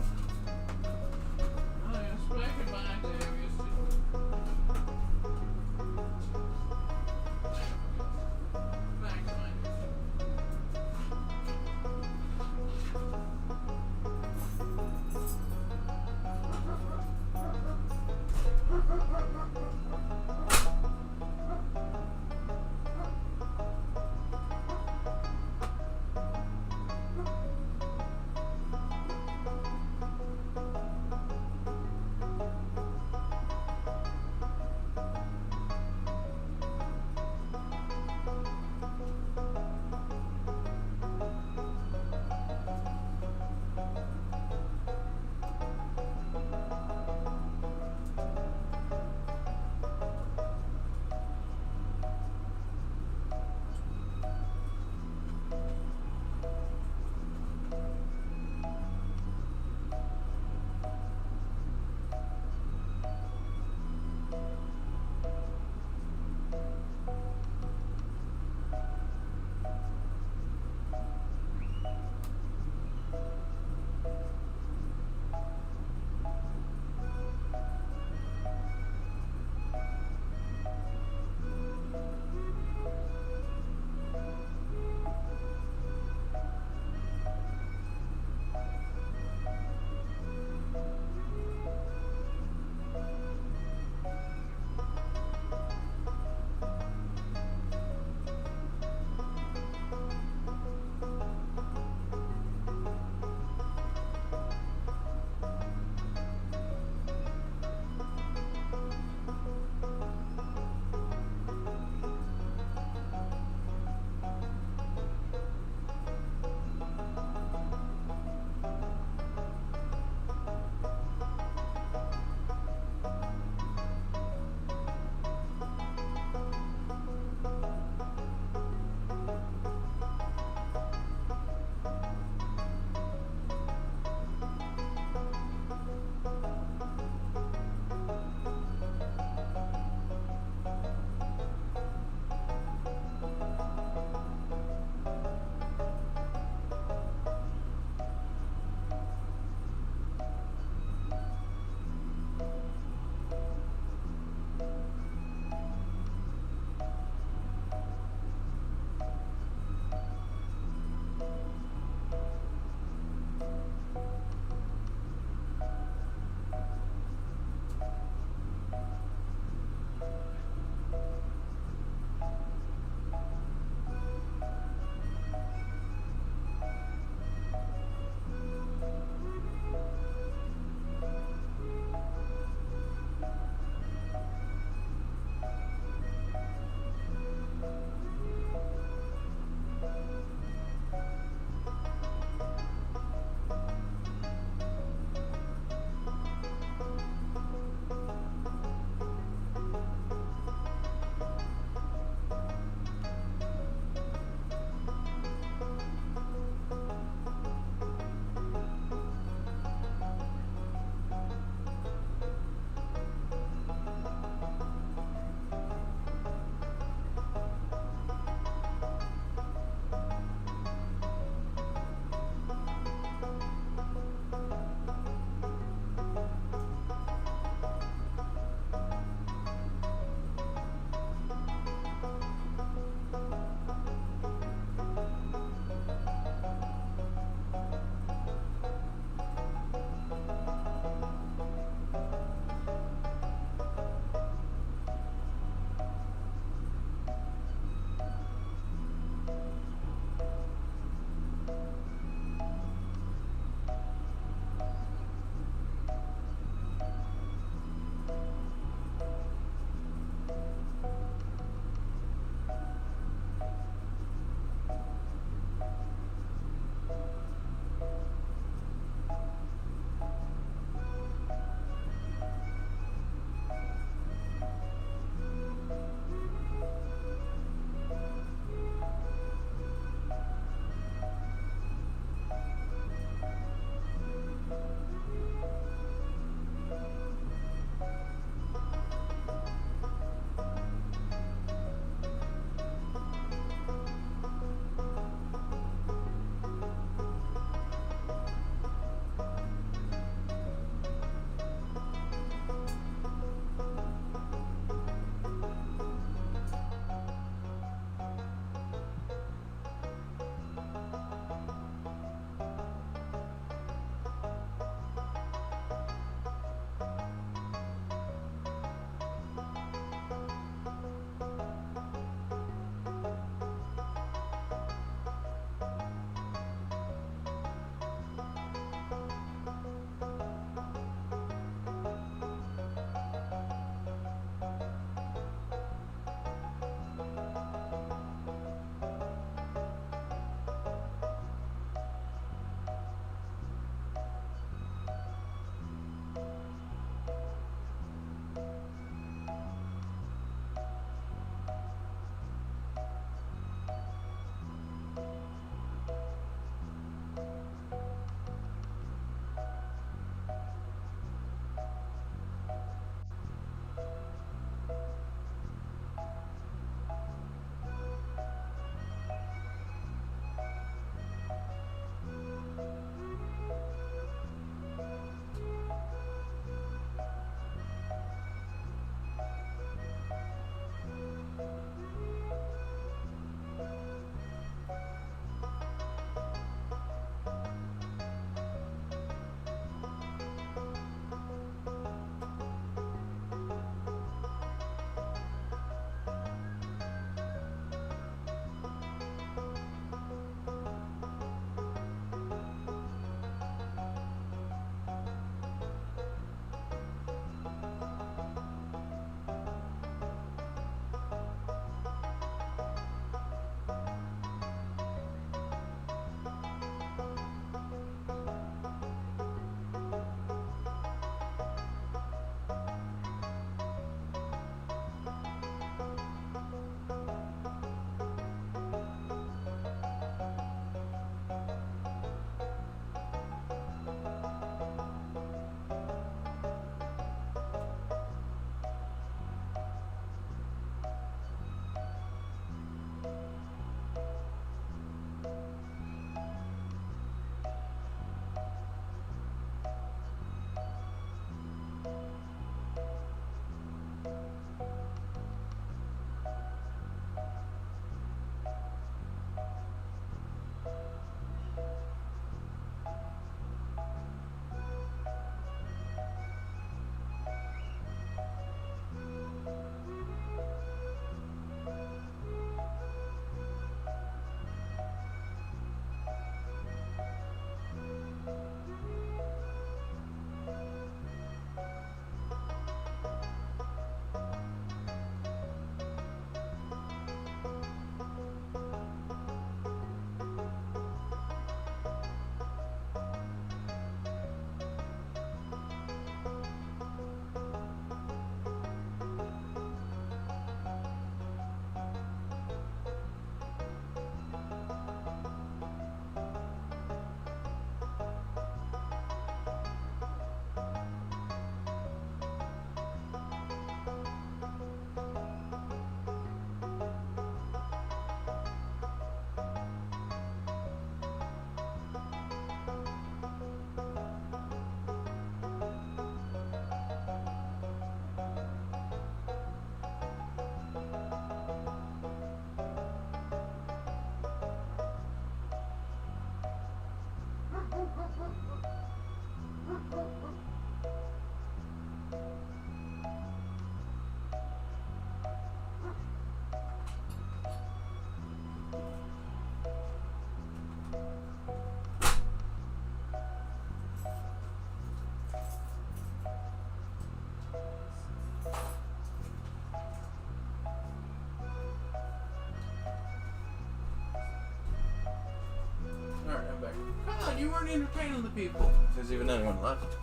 Alright, I'm back. Come on, you weren't entertaining the people. If there's even anyone left.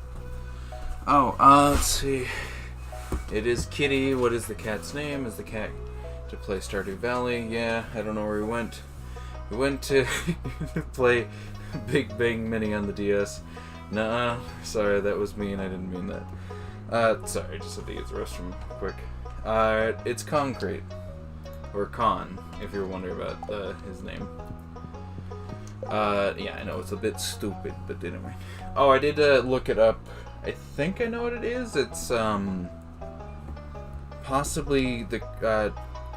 Oh, let's see. It is Kitty. What is the cat's name? Is the cat to play Stardew Valley? Yeah, I don't know where he went. We went to play Big Bang Mini on the DS. Nuh-uh. Sorry, that was mean. I didn't mean that. Sorry, I just had to use the restroom quick. It's Concrete. Or Con, if you're wondering about his name. Yeah, I know it's a bit stupid, but anyway. Oh, I did look it up. I think I know what it is. It's possibly the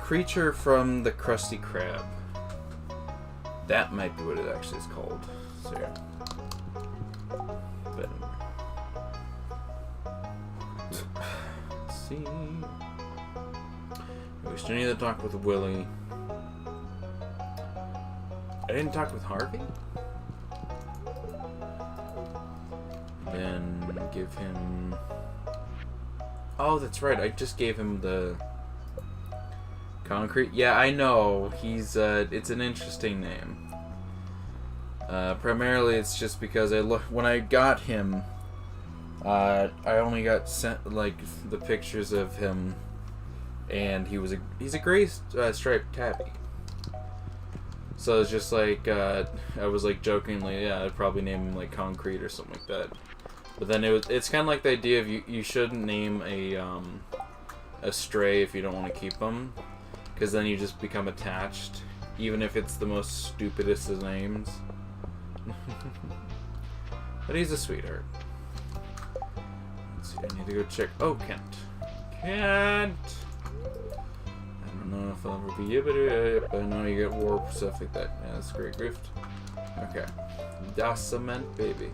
creature from the Krusty Krab. That might be what it actually is called. So yeah. But let's see. We still need to talk with Willie. I didn't talk with Harvey? Then give him... Oh, that's right. I just gave him the... Concrete? Yeah, I know. He's, it's an interesting name. Primarily, it's just because when I got him, I only got sent, like, the pictures of him, and he's a gray striped tabby. So it's just like, I was like jokingly, yeah, I'd probably name him like Concrete or something like that. But then it's kind of like the idea of you shouldn't name a stray if you don't want to keep them, because then you just become attached, even if it's the most stupidest of names. But he's a sweetheart. Let's see, I need to go check. Oh, Kent. Kent! I don't know if I'll ever be able to, but I know you get warp, stuff like that. Yeah, that's great, Grift. Okay. Das Cement, baby.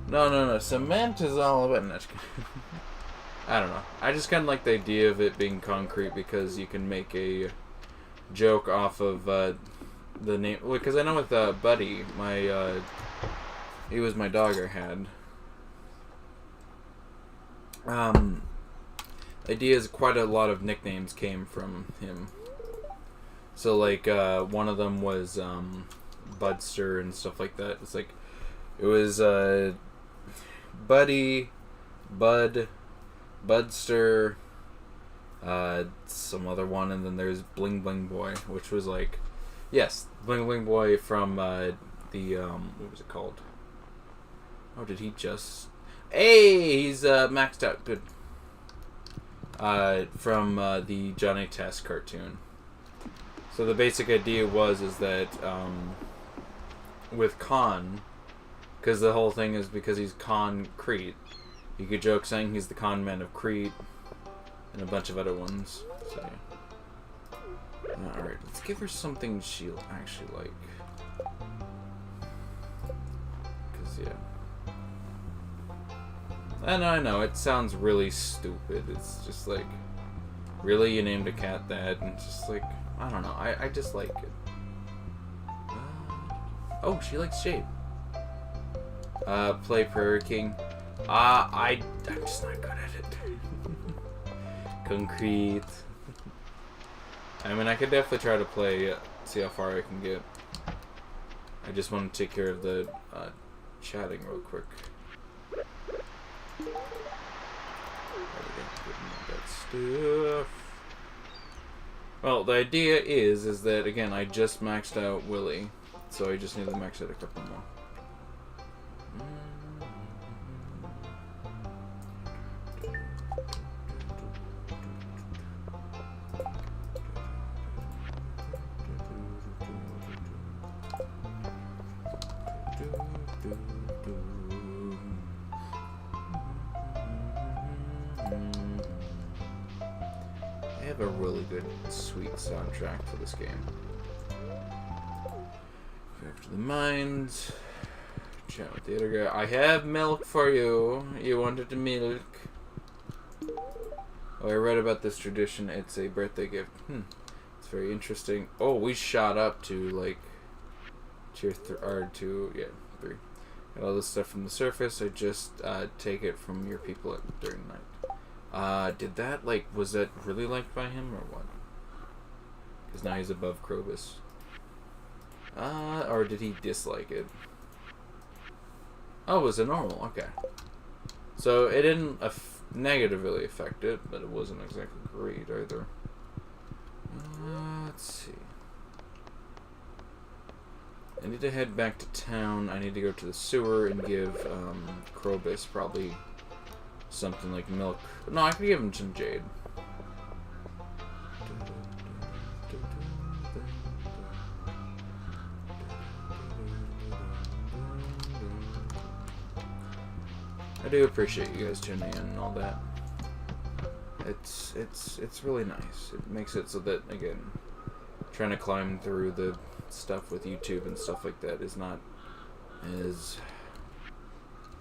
No. Cement is all about... No, I don't know. I just kind of like the idea of it being concrete because you can make a joke off of the name. Because I know with Buddy, he was my dog I had. The idea is quite a lot of nicknames came from him. So like one of them was Budster and stuff like that. It's like it was Buddy, Bud, Budster, some other one, and then there's Bling Bling Boy, which was like, yes, Bling Bling Boy from the what was it called? Oh, did he just? Hey, he's maxed out. Good. From the Johnny Test cartoon. So the basic idea is that with Con, because the whole thing is because he's concrete, you could joke saying he's the con man of Crete, and a bunch of other ones. So yeah. Alright, let's give her something she'll actually like. Because, yeah. I know, it sounds really stupid. It's just like, really, you named a cat that? And it's just like, I don't know, I just like it. Oh, she likes shape. Play Prairie King. I'm just not good at it. Concrete. I mean, I could definitely try to play, see how far I can get. I just want to take care of the chatting real quick. Stuff. Well, the idea is that again I just maxed out Willie, so I just need to max out a couple more. They have a really good, sweet soundtrack for this game. Back to the mines. chat with the other guy. I have milk for you. You wanted the milk. Oh, I read about this tradition. It's a birthday gift. It's very interesting. Oh, we shot up to like tier 3. Yeah, 3. Got all this stuff from the surface. I just take it from your people during the night. Did that was that really liked by him or what? Because now he's above Krobus. Or did he dislike it? Oh, it was a normal. Okay. So it didn't negatively affect it, but it wasn't exactly great either. Let's see. I need to head back to town. I need to go to the sewer and give Krobus probably something like milk. No, I could give him some jade. I do appreciate you guys tuning in and all that. It's really nice. It makes it so that, again, trying to climb through the stuff with YouTube and stuff like that is not as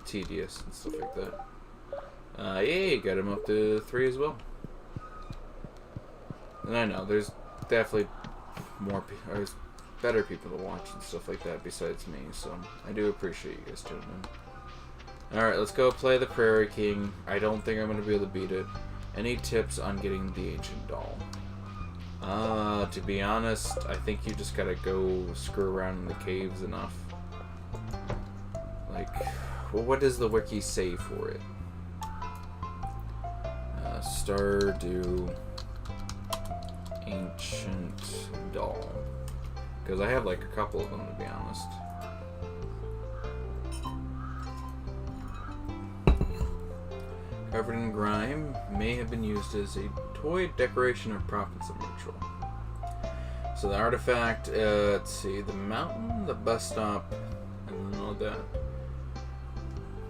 tedious and stuff like that. Yay, got him up to 3 as well. And I know there's definitely better people to watch and stuff like that besides me, so I do appreciate you guys tuning in. Alright, let's go play the Prairie King. I don't think I'm going to be able to beat it. Any tips on getting the Ancient Doll? To be honest, I think you just gotta go screw around in the caves enough. Like, well, what does the wiki say for it? Stardew Ancient Doll. Because I have like a couple of them, to be honest. Covered in grime, may have been used as a toy, decoration, or prop in some ritual. So the artifact, let's see, the mountain, the bus stop, and then all that.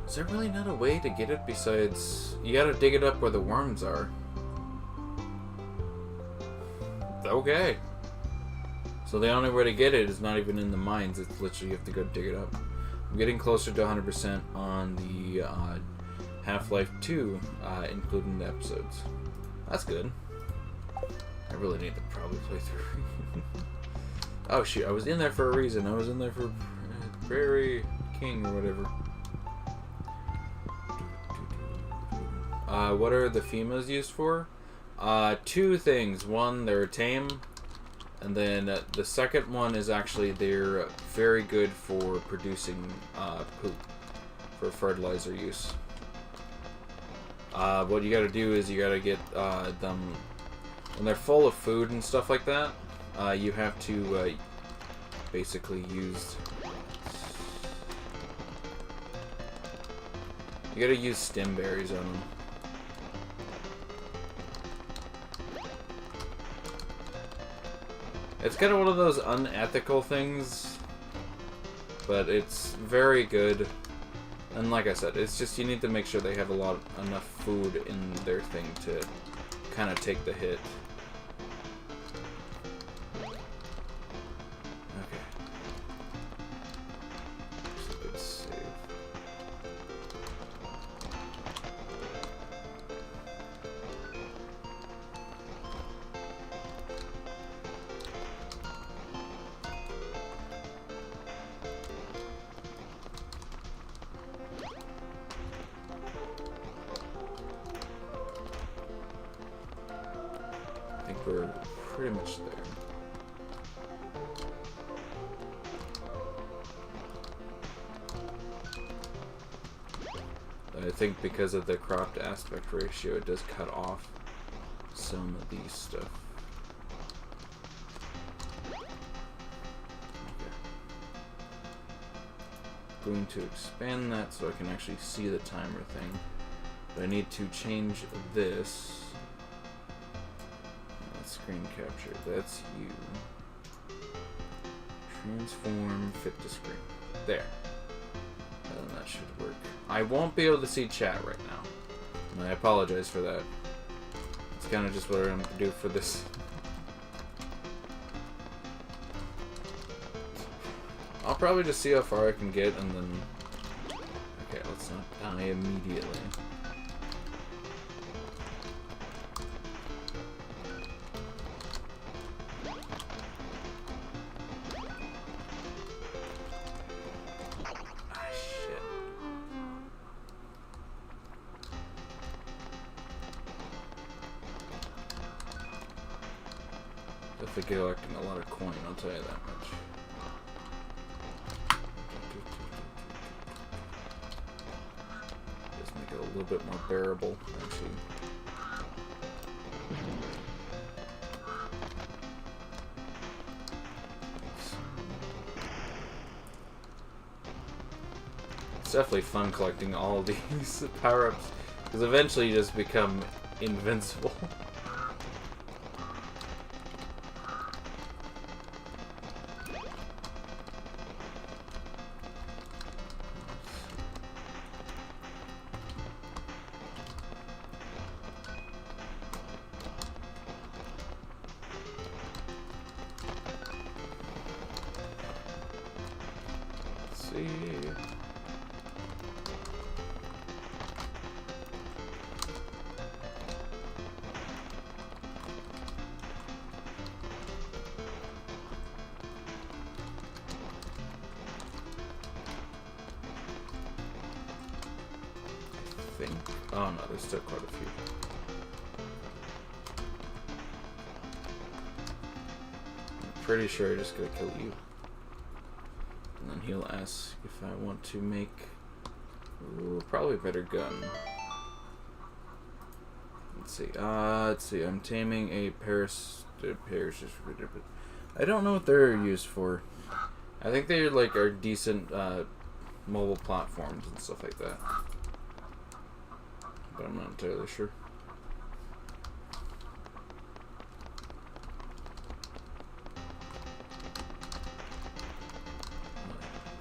Is there really not a way to get it besides... You gotta dig it up where the worms are. Okay. So the only way to get it is not even in the mines, it's literally you have to go dig it up. I'm getting closer to 100% on the Half-Life 2, including the episodes. That's good. I really need to probably play through. Oh shoot, I was in there for a reason. I was in there for Prairie King or whatever. What are the FEMAs used for? 2 things. One, they're tame. And then the second one is actually they're very good for producing poop for fertilizer use. What you gotta do is you gotta get them when they're full of food and stuff like that. You have to basically use. You gotta use stem berries on them. It's kind of one of those unethical things, but it's very good. And like I said, it's just you need to make sure they have enough food in their thing to kind of take the hit. Okay. That's a good save. I think we're pretty much there. I think because of the cropped aspect ratio, it does cut off some of these stuff. Okay. Going to expand that so I can actually see the timer thing. But I need to change this. Screen capture, that's you. Transform, fit to screen. There. And that should work. I won't be able to see chat right now. And I apologize for that. It's kind of just what I'm going to do for this. I'll probably just see how far I can get and then Okay, let's not die immediately. Ah, shit. Definitely collecting a lot of coin, I'll tell you that much. Just make it a little bit more bearable, actually. It's definitely fun collecting all these power-ups, because eventually you just become invincible. Let's see. Oh no, there's still quite a few. I'm pretty sure I'm just gonna kill you. And then he'll ask if I want to make probably a better gun. Let's see. I'm taming a I don't know what they're used for. I think they are decent mobile platforms and stuff like that. But I'm not entirely sure.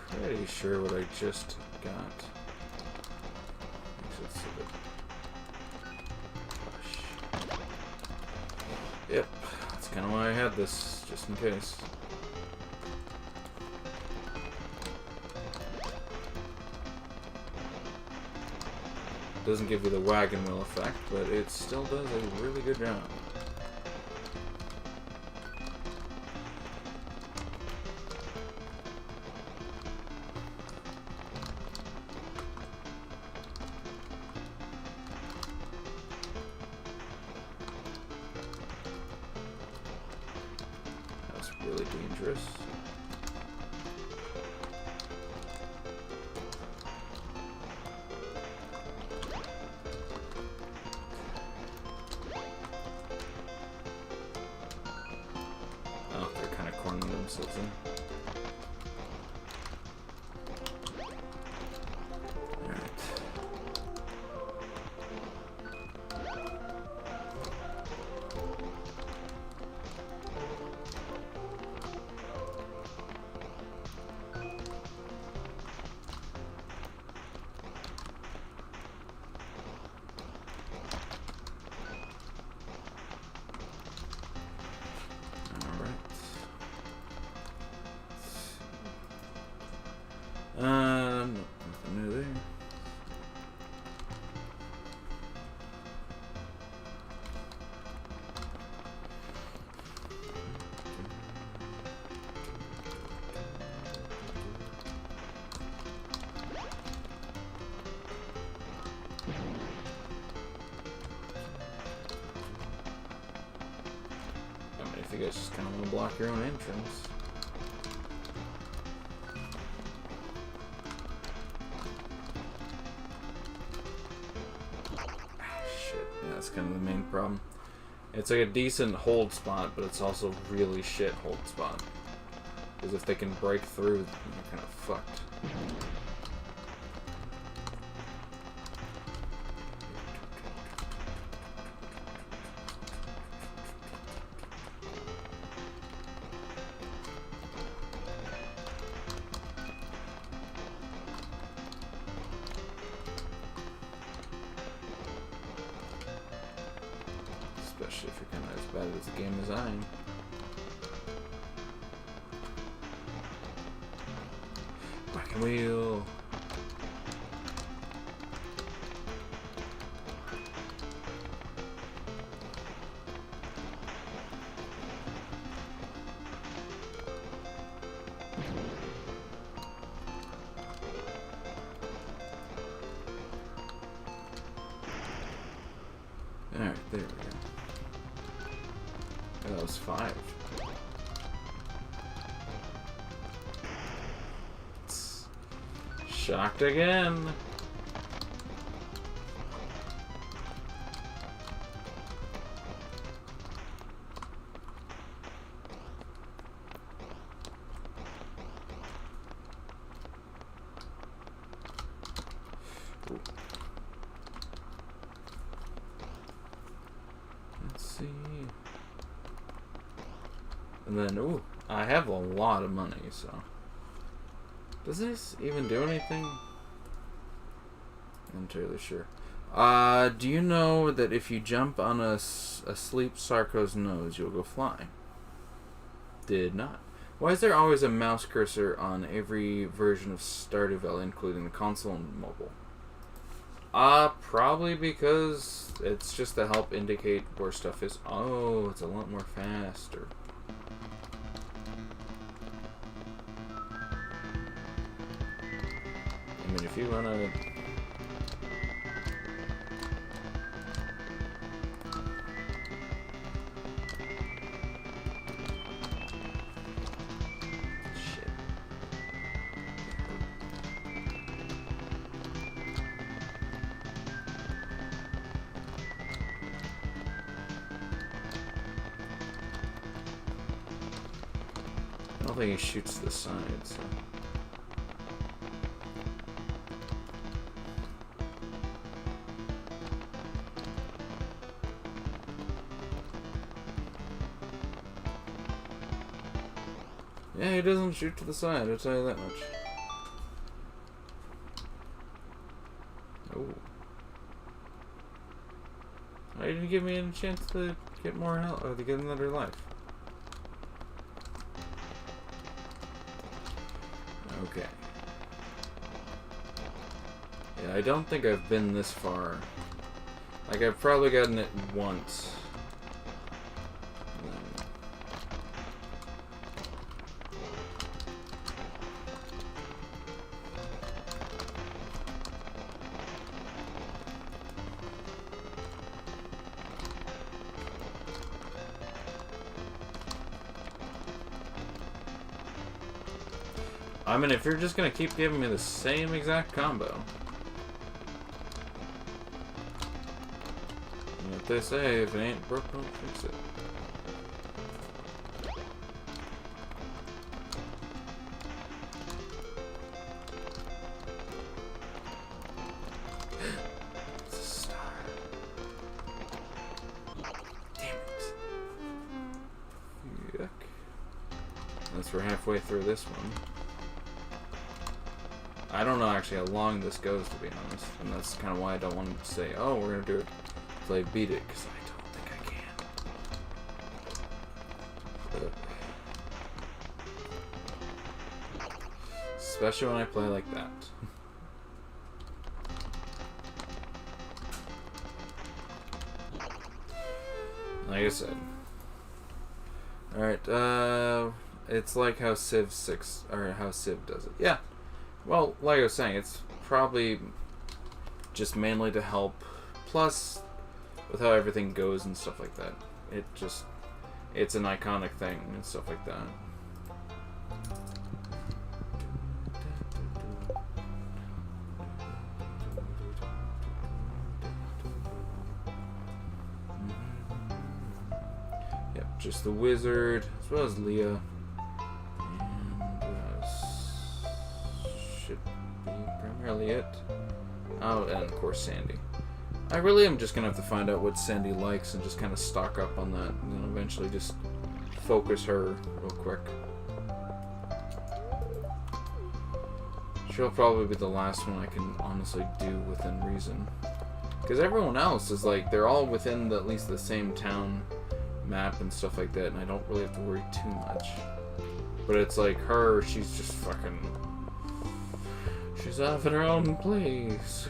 I'm pretty sure what I just got. Yep, that's kind of why I had this, just in case. Doesn't give you the wagon wheel effect, but it still does a really good job. That's really dangerous. Themselves in. Alright. Nothing new there. I mean, if you guys just kind of want to block your own entrance. That's kind of the main problem. It's like a decent hold spot, but it's also really shit hold spot. Because if they can break through, then you're kind of fucked. Especially if you're kind of as bad as the game as I am. Wagon wheel. There we go. Oh, that was 5. Shocked again. Ooh. Let's see. And then, ooh, I have a lot of money, so. Does this even do anything? I'm not entirely sure. Do you know that if you jump on a sleep Sarco's nose, you'll go flying? Did not. Why is there always a mouse cursor on every version of Stardew Valley, including the console and mobile? Probably because it's just to help indicate where stuff is. Oh, it's a lot more faster. I mean, if you want to... Shit. I don't think he shoots the side, so... Yeah, he doesn't shoot to the side, I'll tell you that much. Oh. Why didn't you give me a chance to get more health, or to get another life? Okay. Yeah, I don't think I've been this far. Like, I've probably gotten it once. I mean, if you're just gonna keep giving me the same exact combo. You know what they say, if it ain't broke, don't fix it. It's a star. Damn it. Yuck. Unless we're halfway through this one. I don't know actually how long this goes, to be honest, and that's kind of why I don't want to say, oh, we're going to do it till I beat it, because I don't think I can. Especially when I play like that. Like I said. Alright, it's like how Civ 6, or how Civ does it. Yeah. Well, like I was saying, it's probably just mainly to help. Plus, with how everything goes and stuff like that, it's an iconic thing and stuff like that. Yep, just the wizard, as well as Leah. Primarily it. Oh, and of course Sandy. I really am just gonna have to find out what Sandy likes and just kind of stock up on that, and then eventually just focus her real quick. She'll probably be the last one I can honestly do within reason. Because everyone else is like, they're all within at least the same town map and stuff like that, and I don't really have to worry too much. But it's like her, she's just fucking... She's off in her own place.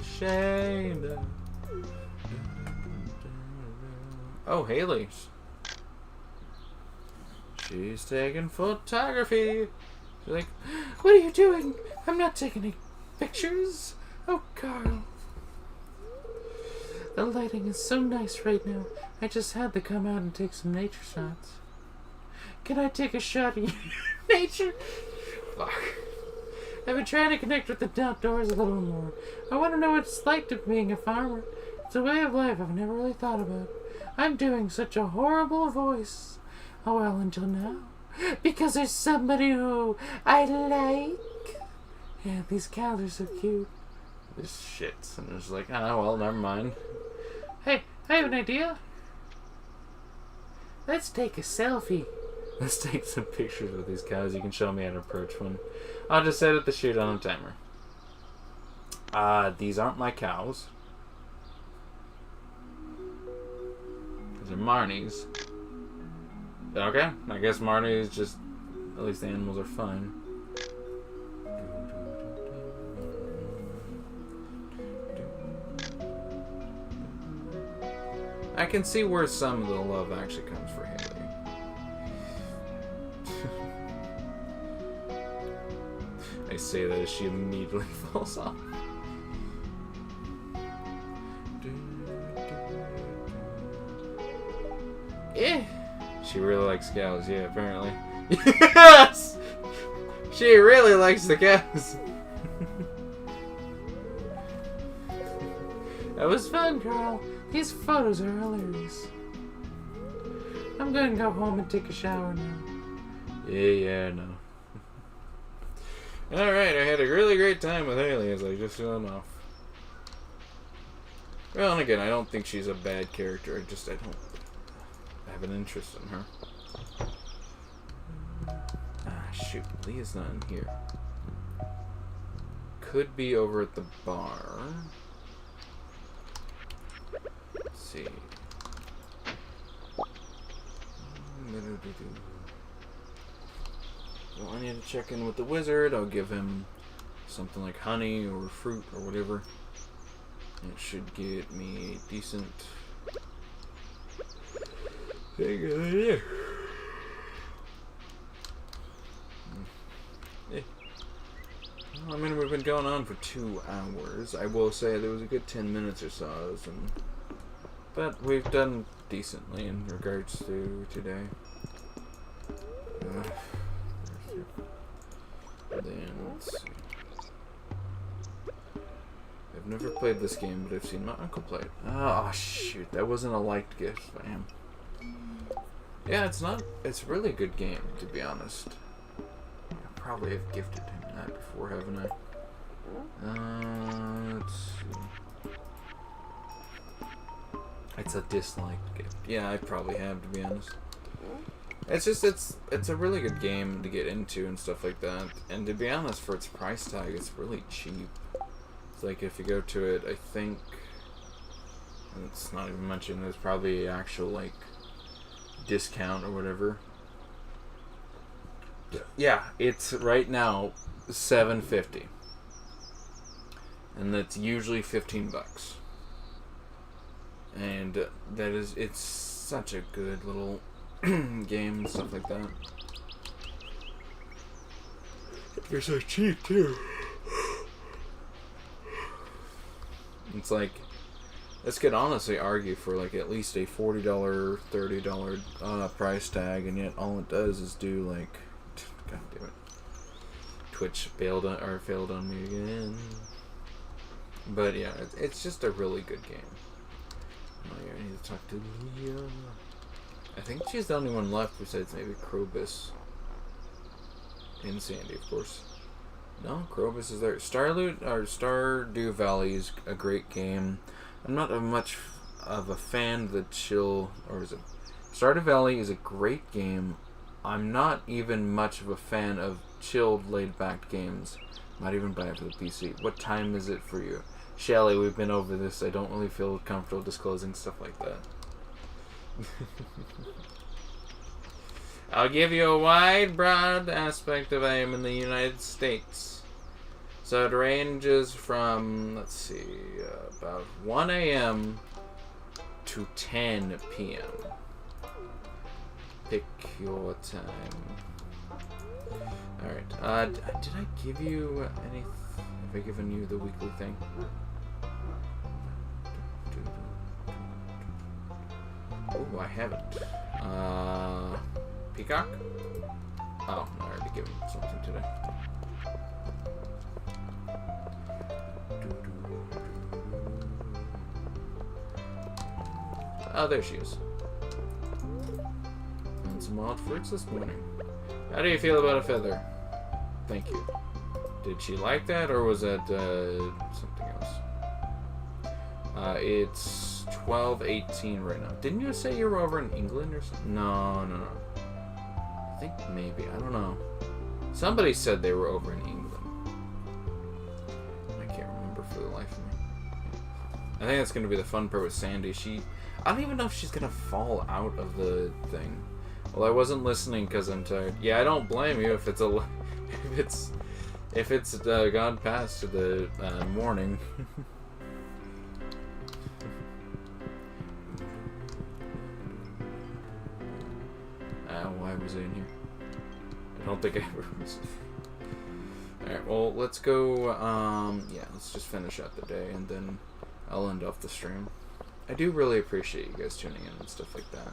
Ashamed. Oh, Haley. She's taking photography. She's like, what are you doing? I'm not taking any pictures. Oh, Carl. The lighting is so nice right now. I just had to come out and take some nature shots. Can I take a shot of nature? Fuck. I've been trying to connect with the outdoors a little more. I want to know what it's like to being a farmer. It's a way of life I've never really thought about. I'm doing such a horrible voice. Oh well, until now. Because there's somebody who I like. Yeah, these cows are so cute. This shit. And it's like, oh well, never mind. Hey, I have an idea. Let's take a selfie. Let's take some pictures with these cows. You can show me how to approach one. I'll just set it to shoot on a timer. These aren't my cows. These are Marnie's. Okay, I guess Marnie's just... At least the animals are fine. I can see where some of the love actually comes for Haley. I say that as she immediately falls off. Yeah. She really likes cows, yeah, apparently. Yes! She really likes the cows. That was fun, Carl. These photos are hilarious. I'm going to go home and take a shower now. Yeah, no. Alright, I had a really great time with Haley as I just went off. Well, and again, I don't think she's a bad character. I don't have an interest in her. Shoot. Leah's not in here. Could be over at the bar. Let's see. Well, I need to check in with the wizard. I'll give him something like honey or fruit or whatever. It should get me a decent thing of it. Well, I mean, we've been going on for 2 hours. I will say there was a good 10 minutes or so, but we've done decently in regards to today. Then let's see. I've never played this game, but I've seen my uncle play it. Oh shoot, that wasn't a liked gift by him. Yeah, it's not. It's a really good game, to be honest. I probably have gifted him that before, haven't I? Let's see. It's a disliked gift. Yeah, I probably have, to be honest. It's just, it's a really good game to get into and stuff like that. And to be honest, for its price tag, it's really cheap. It's like, if you go to it, I think, and it's not even mentioned, there's probably an actual, like, discount or whatever. Yeah, it's right now $7.50. And that's usually $15. And it's such a good little game and stuff like that. They're so cheap too. It's like, this could honestly argue for like at least a $40, $30 price tag, and yet all it does is do like, god damn it, Twitch failed on me again. But yeah, it's just a really good game. Oh yeah, I need to talk to Leah. I think she's the only one left besides maybe Krobus. And Sandy, of course. No, Krobus is there. Stardew Valley is a great game. I'm not much of a fan of the chill, or is it? Stardew Valley is a great game. I'm not even much of a fan of chilled, laid-back games. Not even buy it for the PC. What time is it for you? Shelly, we've been over this. I don't really feel comfortable disclosing stuff like that. I'll give you a wide, broad aspect of I am in the United States. So it ranges from, let's see, about 1 a.m. to 10 p.m. Pick your time. Alright, did I give you any... Have I given you the weekly thing? Oh, I haven't. Peacock? Oh, I already given something today. Oh, there she is. And some wild fruits this morning. How do you feel about a feather? Thank you. Did she like that, or was that something else? It's 12:18 right now. Didn't you say you were over in England or something? No. I think maybe. I don't know. Somebody said they were over in England. I can't remember for the life of me. I think that's going to be the fun part with Sandy. I don't even know if she's going to fall out of the thing. Well, I wasn't listening because I'm tired. Yeah, I don't blame you if it's gone past to the morning. Why was I in here? I don't think I ever was. Alright, well, let's go, yeah, let's just finish out the day, and then I'll end off the stream. I do really appreciate you guys tuning in and stuff like that.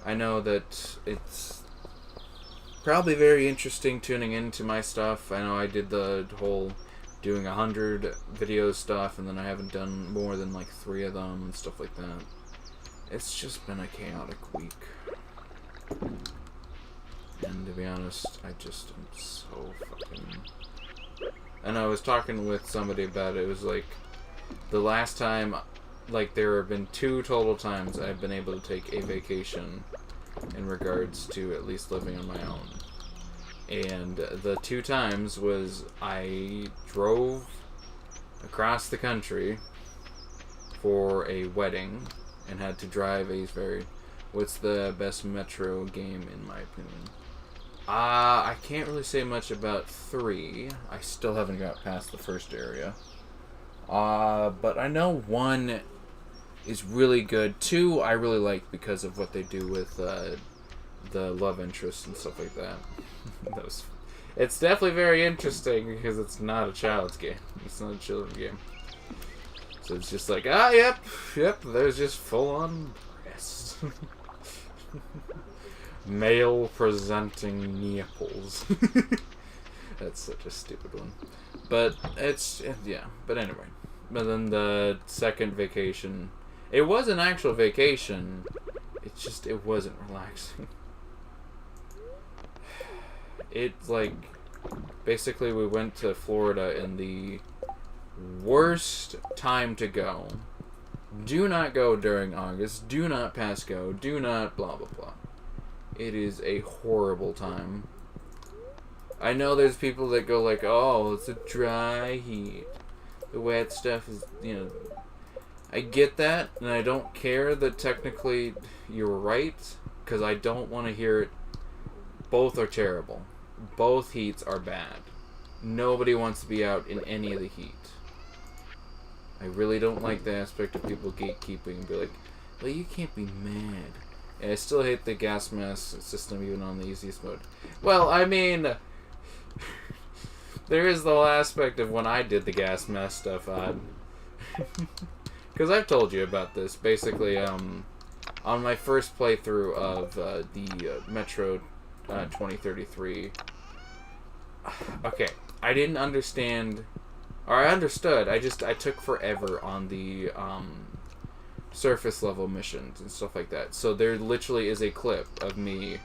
I know that it's probably very interesting tuning into my stuff. I know I did the whole doing 100 video stuff, and then I haven't done more than like 3 of them and stuff like that. It's just been a chaotic week. And to be honest, I just am so fucking... And I was talking with somebody about it. It was like the last time, like there have been 2 total times I've been able to take a vacation in regards to at least living on my own. And the 2 times was I drove across the country for a wedding and had to drive a very... What's the best Metro game in my opinion? I can't really say much about 3. I still haven't got past the first area. But I know 1 is really good. 2 I really like because of what they do with the love interest and stuff like that. It's definitely very interesting because it's not a child's game. It's not a children's game. So it's just like, yep, there's just full-on breast. Male presenting nipples. That's such a stupid one. But yeah, but anyway. But then the second vacation, it was an actual vacation, it wasn't relaxing. It's like, basically we went to Florida in the worst time to go. Do not go during August, do not pass go, do not blah blah blah. It is a horrible time. I know there's people that go like, oh, it's a dry heat. The wet stuff is, I get that, and I don't care that technically you're right, because I don't want to hear it. Both are terrible. Both heats are bad. Nobody wants to be out in any of the heat. I really don't like the aspect of people gatekeeping and be like, well, you can't be mad. And I still hate the gas mask system even on the easiest mode. Well, I mean, there is the whole aspect of when I did the gas mask stuff on. Because I've told you about this. Basically, on my first playthrough of the Metro 2033, okay, I didn't understand, or I understood, I took forever on the surface level missions and stuff like that. So there literally is a clip of me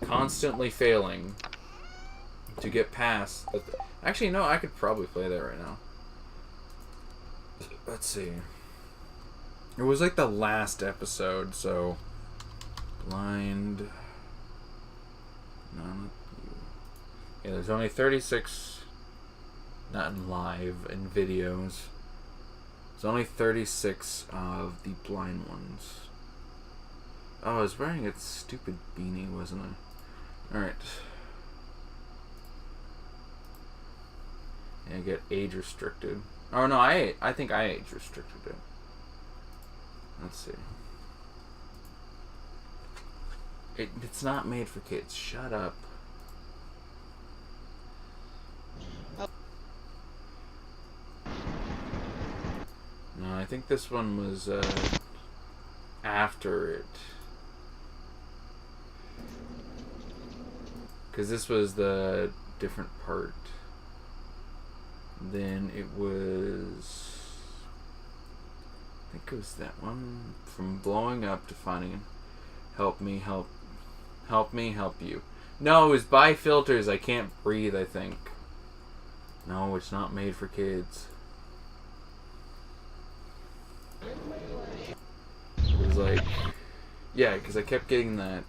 constantly failing to get past. Actually, no, I could probably play that right now. Let's see. It was like the last episode, so blind. No, not you. Yeah, there's only 36. Not in live, in videos. There's only 36 of the blind ones. Oh, I was wearing a stupid beanie, wasn't I? Alright. And I get age restricted. Oh no, I think I age restricted it. Let's see. It's not made for kids. Shut up. think this one was after it. Because this was the different part. Then it was... I think it was that one. From blowing up to finding... Help me, help me, help you. No, it was buy filters. I can't breathe, I think. No, it's not made for kids. It was like... Yeah, because I kept getting that...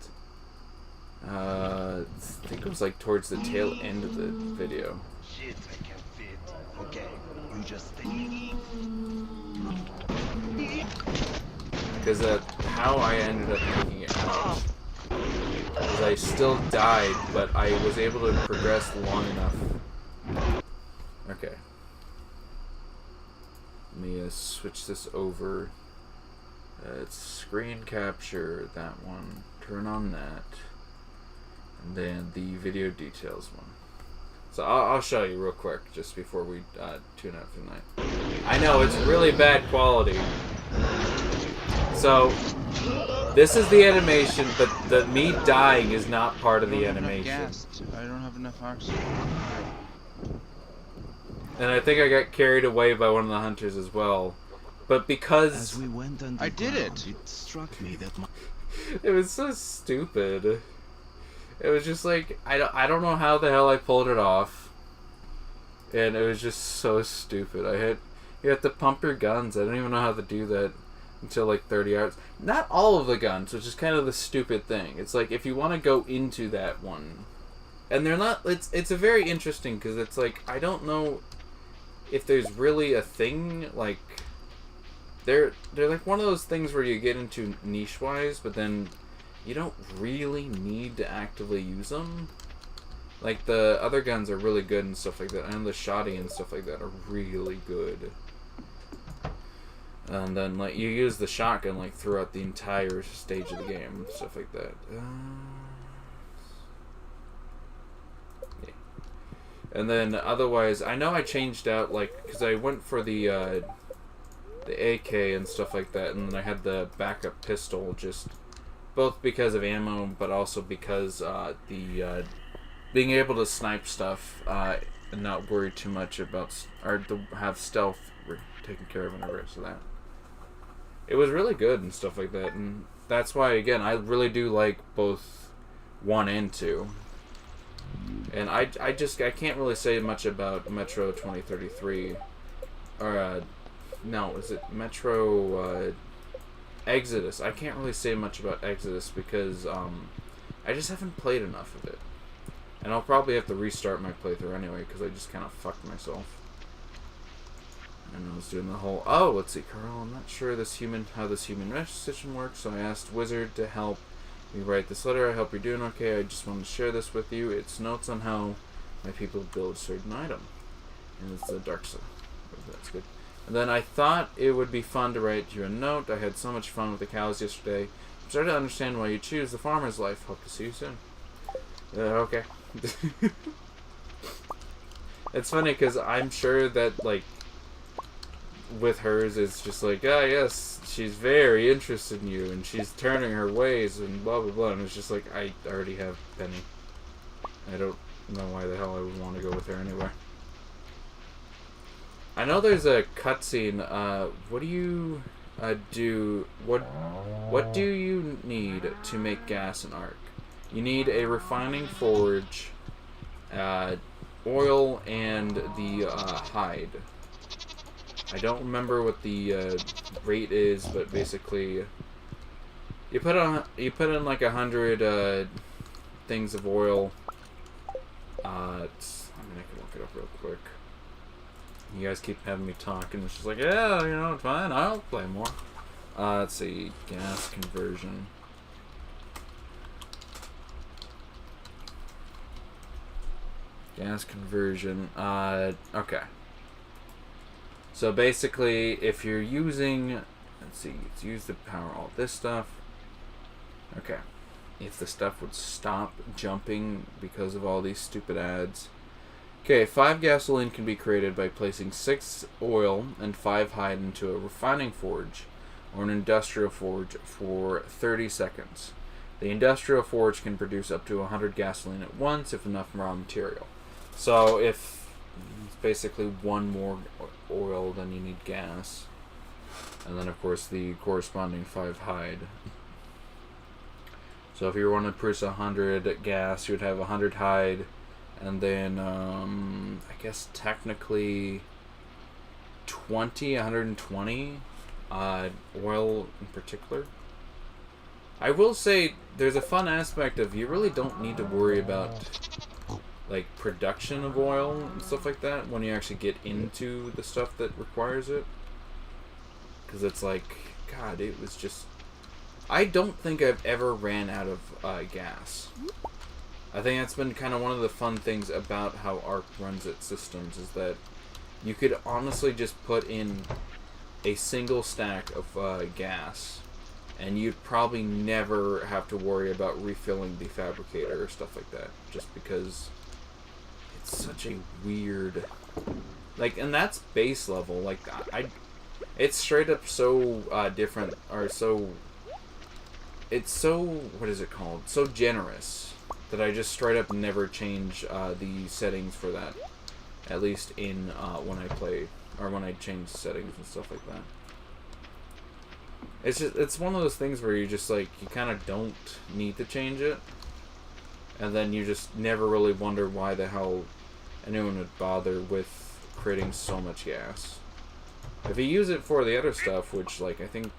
I think it was like towards the tail end of the video. Shit, I can fit. Okay, you just stay. Because how I ended up making it out is I still died, but I was able to progress long enough. Okay. Let me switch this over. It's screen capture, that one. Turn on that. And then the video details one. So I'll show you real quick just before we tune out for the night. I know, it's really bad quality. So, this is the animation, but the me dying is not part of the animation. I don't have enough oxygen. And I think I got carried away by one of the hunters as well. But because... As we went I did it! It struck me that my... It was so stupid. It was just like, I don't know how the hell I pulled it off. And it was just so stupid. You have to pump your guns. I don't even know how to do that until like 30 hours. Not all of the guns, which is kind of the stupid thing. It's like, if you want to go into that one, and they're not, it's a very interesting, because it's like, I don't know if there's really a thing, like, they're like one of those things where you get into niche-wise, but then you don't really need to actively use them. Like, the other guns are really good and stuff like that, and the shoddy and stuff like that are really good. And then, like, you use the shotgun, like, throughout the entire stage of the game, stuff like that. Yeah. And then, otherwise, I know I changed out, like, because I went for the AK and stuff like that, and then I had the backup pistol, just both because of ammo, but also because being able to snipe stuff and not worry too much about, or to have stealth taken care of and the rest of that. It was really good and stuff like that, and that's why, again, I really do like both 1 and 2. And I can't really say much about Metro 2033, or no, is it Metro Exodus? I can't really say much about Exodus because I just haven't played enough of it, and I'll probably have to restart my playthrough anyway because I just kind of fucked myself. And I was doing the whole, oh, let's see, Carl, I'm not sure how this human mesh system works, so I asked Wizard to help me write this letter. I hope you're doing okay. I just wanted to share this with you. It's notes on how my people build a certain item. And it's the dark side. That's good. And then I thought it would be fun to write you a note. I had so much fun with the cows yesterday. I'm starting to understand why you choose the farmer's life. Hope to see you soon. Okay. It's funny because I'm sure that, like, with hers, it's just like, ah, yes, she's very interested in you, and she's turning her ways, and blah, blah, blah, and it's just like, I already have Penny. I don't know why the hell I would want to go with her anyway. I know there's a cutscene, what do you, do, what do you need to make gas and arc? You need a refining forge, oil, and the, hide. I don't remember what the rate is, but basically, you put in like 100 things of oil. I mean, I can look it up real quick. You guys keep having me talk, and it's just like, yeah, you know, it's fine. I'll play more. Let's see, gas conversion. Gas conversion. Okay. So basically, if you're using, let's see, it's used to power all this stuff. Okay. If the stuff would stop jumping because of all these stupid ads, Okay, 5 gasoline can be created by placing 6 oil and 5 hide into a refining forge or an industrial forge for 30 seconds. The industrial forge can produce up to 100 gasoline at once if enough raw material. So if it's basically 1 more oil, then you need gas. And then of course the corresponding 5 hide. So if you want to produce 100 gas, you would have 100 hide, and then I guess technically 120 oil in particular. I will say there's a fun aspect of you really don't need to worry about like production of oil and stuff like that when you actually get into the stuff that requires it, because it's like, God, it was just, I don't think I've ever ran out of gas. I think that's been kind of one of the fun things about how ARK runs its systems, is that you could honestly just put in a single stack of gas, and you'd probably never have to worry about refilling the fabricator or stuff like that, just because it's such a weird, like, and that's base level. Like, it's straight up so different, or so, it's so, what is it called? So generous that I just straight up never change the settings for that. At least in when I play, or when I change settings and stuff like that. It's just, it's one of those things where you just like, you kind of don't need to change it, and then you just never really wonder why the hell anyone would bother with creating so much gas. If you use it for the other stuff, which, like, I think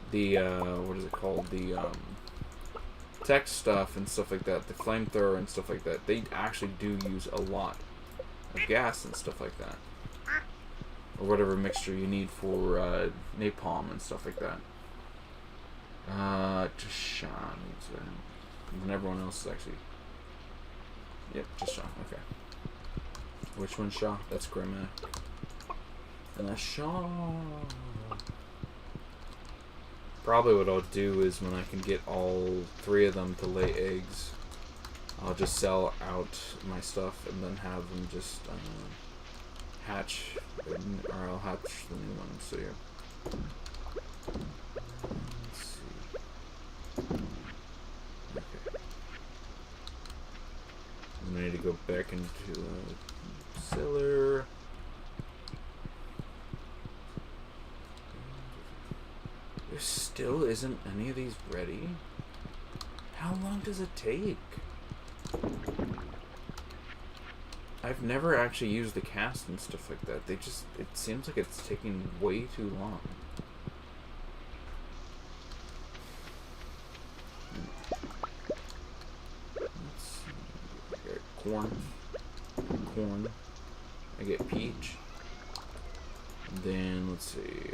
the what is it called, the tech stuff and stuff like that, the flamethrower and stuff like that, they actually do use a lot of gas and stuff like that, or whatever mixture you need for napalm and stuff like that. Just Sean, and everyone else is actually, yep, just Sean. Okay, which one's Shaw? That's Grimac, and that's Shaw. Probably what I'll do is, when I can get all 3 of them to lay eggs, I'll just sell out my stuff and then have them just hatch, or I'll hatch the new ones. So yeah. Let's see. Okay. And I need to go back into cellar. There still isn't any of these ready? How long does it take? I've never actually used the cast and stuff like that. They just, it seems like it's taking way too long. Let's see. I got corn. I get peach. And then, let's see,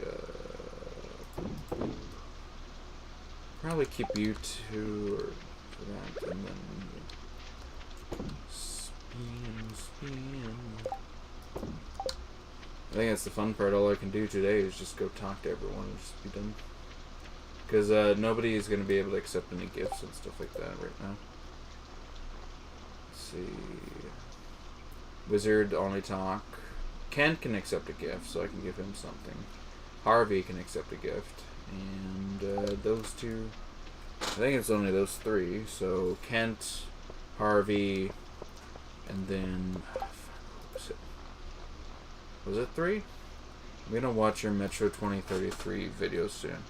probably keep you 2 or for that, and then spin. I think that's the fun part. All I can do today is just go talk to everyone and just be done. Because nobody is going to be able to accept any gifts and stuff like that right now. Let's see. Wizard only talk. Ken can accept a gift, so I can give him something. Harvey can accept a gift. And those 2, I think it's only those 3. So Kent, Harvey, and then, was it 3? I'm gonna watch your Metro 2033 video soon.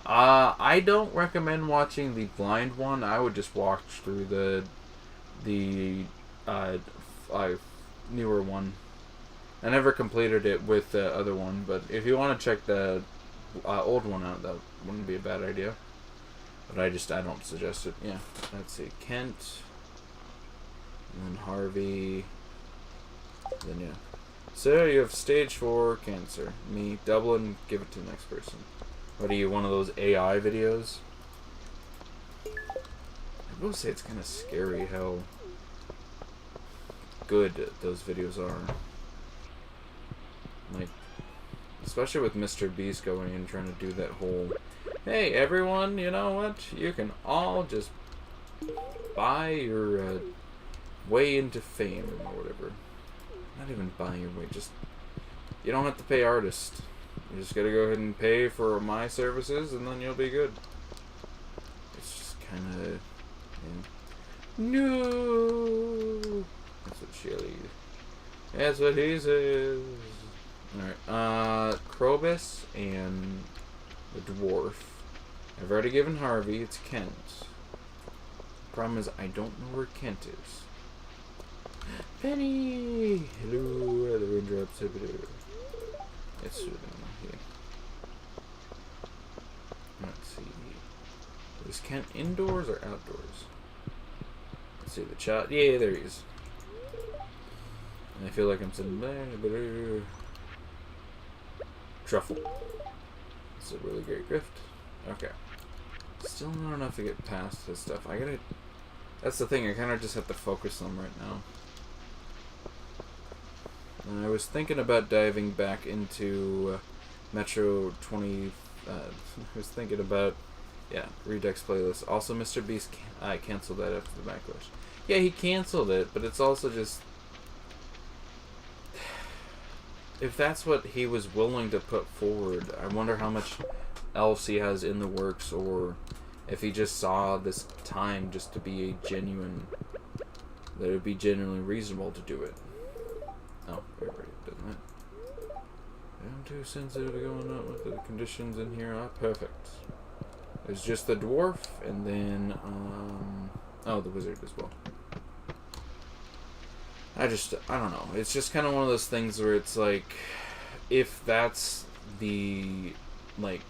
I don't recommend watching the blind one. I would just watch through the newer one. I never completed it with the other one, but if you want to check the old one out, that wouldn't be a bad idea. But I don't suggest it. Yeah, let's see, Kent, and then Harvey, then yeah. So you have stage 4 cancer. Me, double and give it to the next person. What are you, one of those AI videos? I will say it's kind of scary how good those videos are. Like, especially with Mr. Beast going and trying to do that whole, hey everyone, you know what? You can all just buy your way into fame or whatever. not even buying your way, just, you don't have to pay artist. You just gotta go ahead and pay for my services, and then you'll be good. It's just kind of, no. That's what Shelly. That's what he says. Alright, Krobus and the dwarf. I've already given Harvey, it's Kent. Problem is, I don't know where Kent is. Penny! Hello, the raindrops. It's here. Let's see. Is Kent indoors or outdoors? Let's see the chat. Yeah, there he is. And I feel like I'm sitting there. Truffle. It's a really great grift. Okay. Still not enough to get past this stuff. That's the thing, I kind of just have to focus on right now. And I was thinking about diving back into Metro 20... I was thinking about... Yeah, Redux playlist. Also, Mr. Beast canceled that after the backlash. Yeah, he canceled it, but it's also just... If that's what he was willing to put forward, I wonder how much else he has in the works, or if he just saw this time just to be a genuine... That it would be genuinely reasonable to do it. Oh, we've already done that. I'm too sensitive to going up with the conditions in here. Ah, perfect. There's just the dwarf, and then, oh, the wizard as well. I don't know. It's just kind of one of those things where it's like, if that's the, like,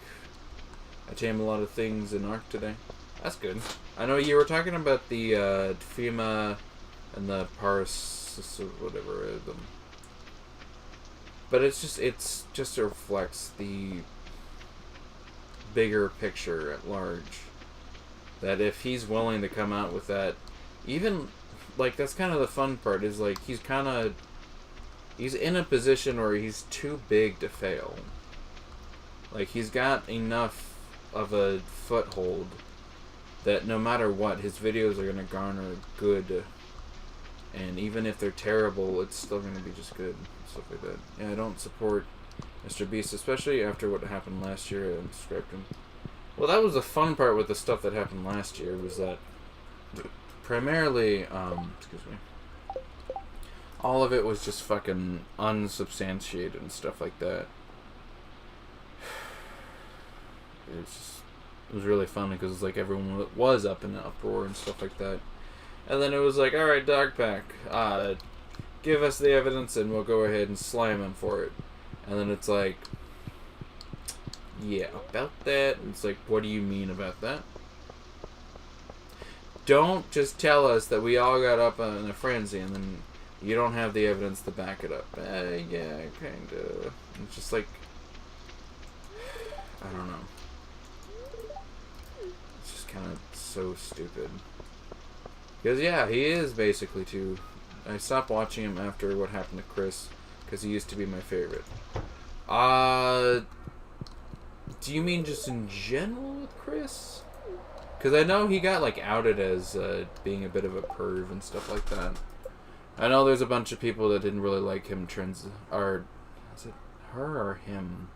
I tamed a lot of things in Ark today. That's good. I know you were talking about the, FEMA and the Paris, whatever, but it just reflects the bigger picture at large. That if he's willing to come out with that, even, like, that's kind of the fun part, is like, he's in a position where he's too big to fail. Like, he's got enough of a foothold that no matter what, his videos are going to garner good, and even if they're terrible, it's still going to be just good. Stuff like that. Yeah, I don't support Mr. Beast, especially after what happened last year and scrapped him. Well, that was the fun part with the stuff that happened last year, was that primarily, excuse me, all of it was just fucking unsubstantiated and stuff like that. It was really funny because it's like everyone was up in an uproar and stuff like that. And then it was like, alright, Dogpack, give us the evidence and we'll go ahead and slam him for it. And then it's like, yeah, about that. And it's like, what do you mean about that? Don't just tell us that we all got up in a frenzy and then you don't have the evidence to back it up. Yeah, kinda. It's just like, I don't know. It's just kind of so stupid. Because, yeah, he is basically too... I stopped watching him after what happened to Chris, because he used to be my favorite. Do you mean just in general with Chris? Because I know he got, like, outed as being a bit of a perv and stuff like that. I know there's a bunch of people that didn't really like him or is it her or him?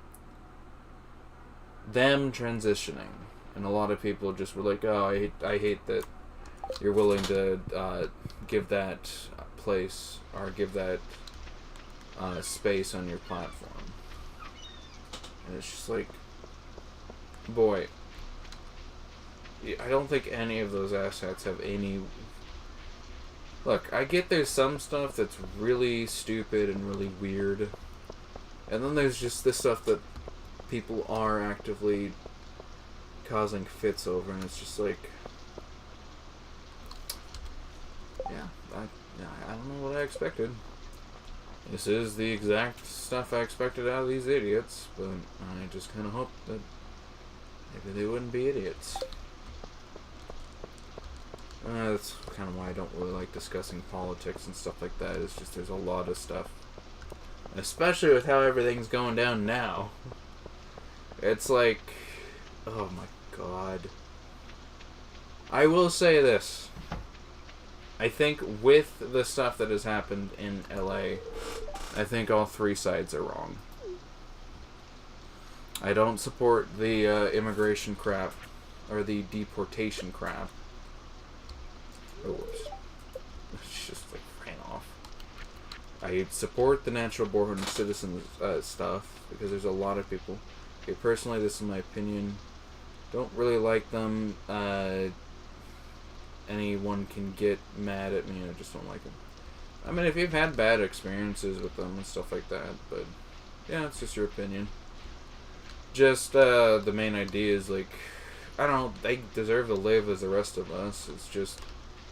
Them transitioning. And a lot of people just were like, oh, I hate that you're willing to give that place or give that space on your platform. And it's just like, boy, I don't think any of those assets have any... Look, I get there's some stuff that's really stupid and really weird, and then there's just this stuff that people are actively causing fits over, and it's just like, yeah, I don't know what I expected. This is the exact stuff I expected out of these idiots, but I just kind of hoped that maybe they wouldn't be idiots. That's kind of why I don't really like discussing politics and stuff like that. It's just there's a lot of stuff. Especially with how everything's going down now. It's like, oh my god. I will say this. I think with the stuff that has happened in LA, I think all three sides are wrong. I don't support the immigration crap, or the deportation crap. Oh, whoops. It's just like ran off. I support the natural born citizen stuff, because there's a lot of people. Okay, personally, this is my opinion. Don't really like them. Anyone can get mad at me. I just don't like them. I mean, if you've had bad experiences with them and stuff like that, but yeah, it's just your opinion. Just the main idea is like, I don't know, they deserve to live as the rest of us. It's just,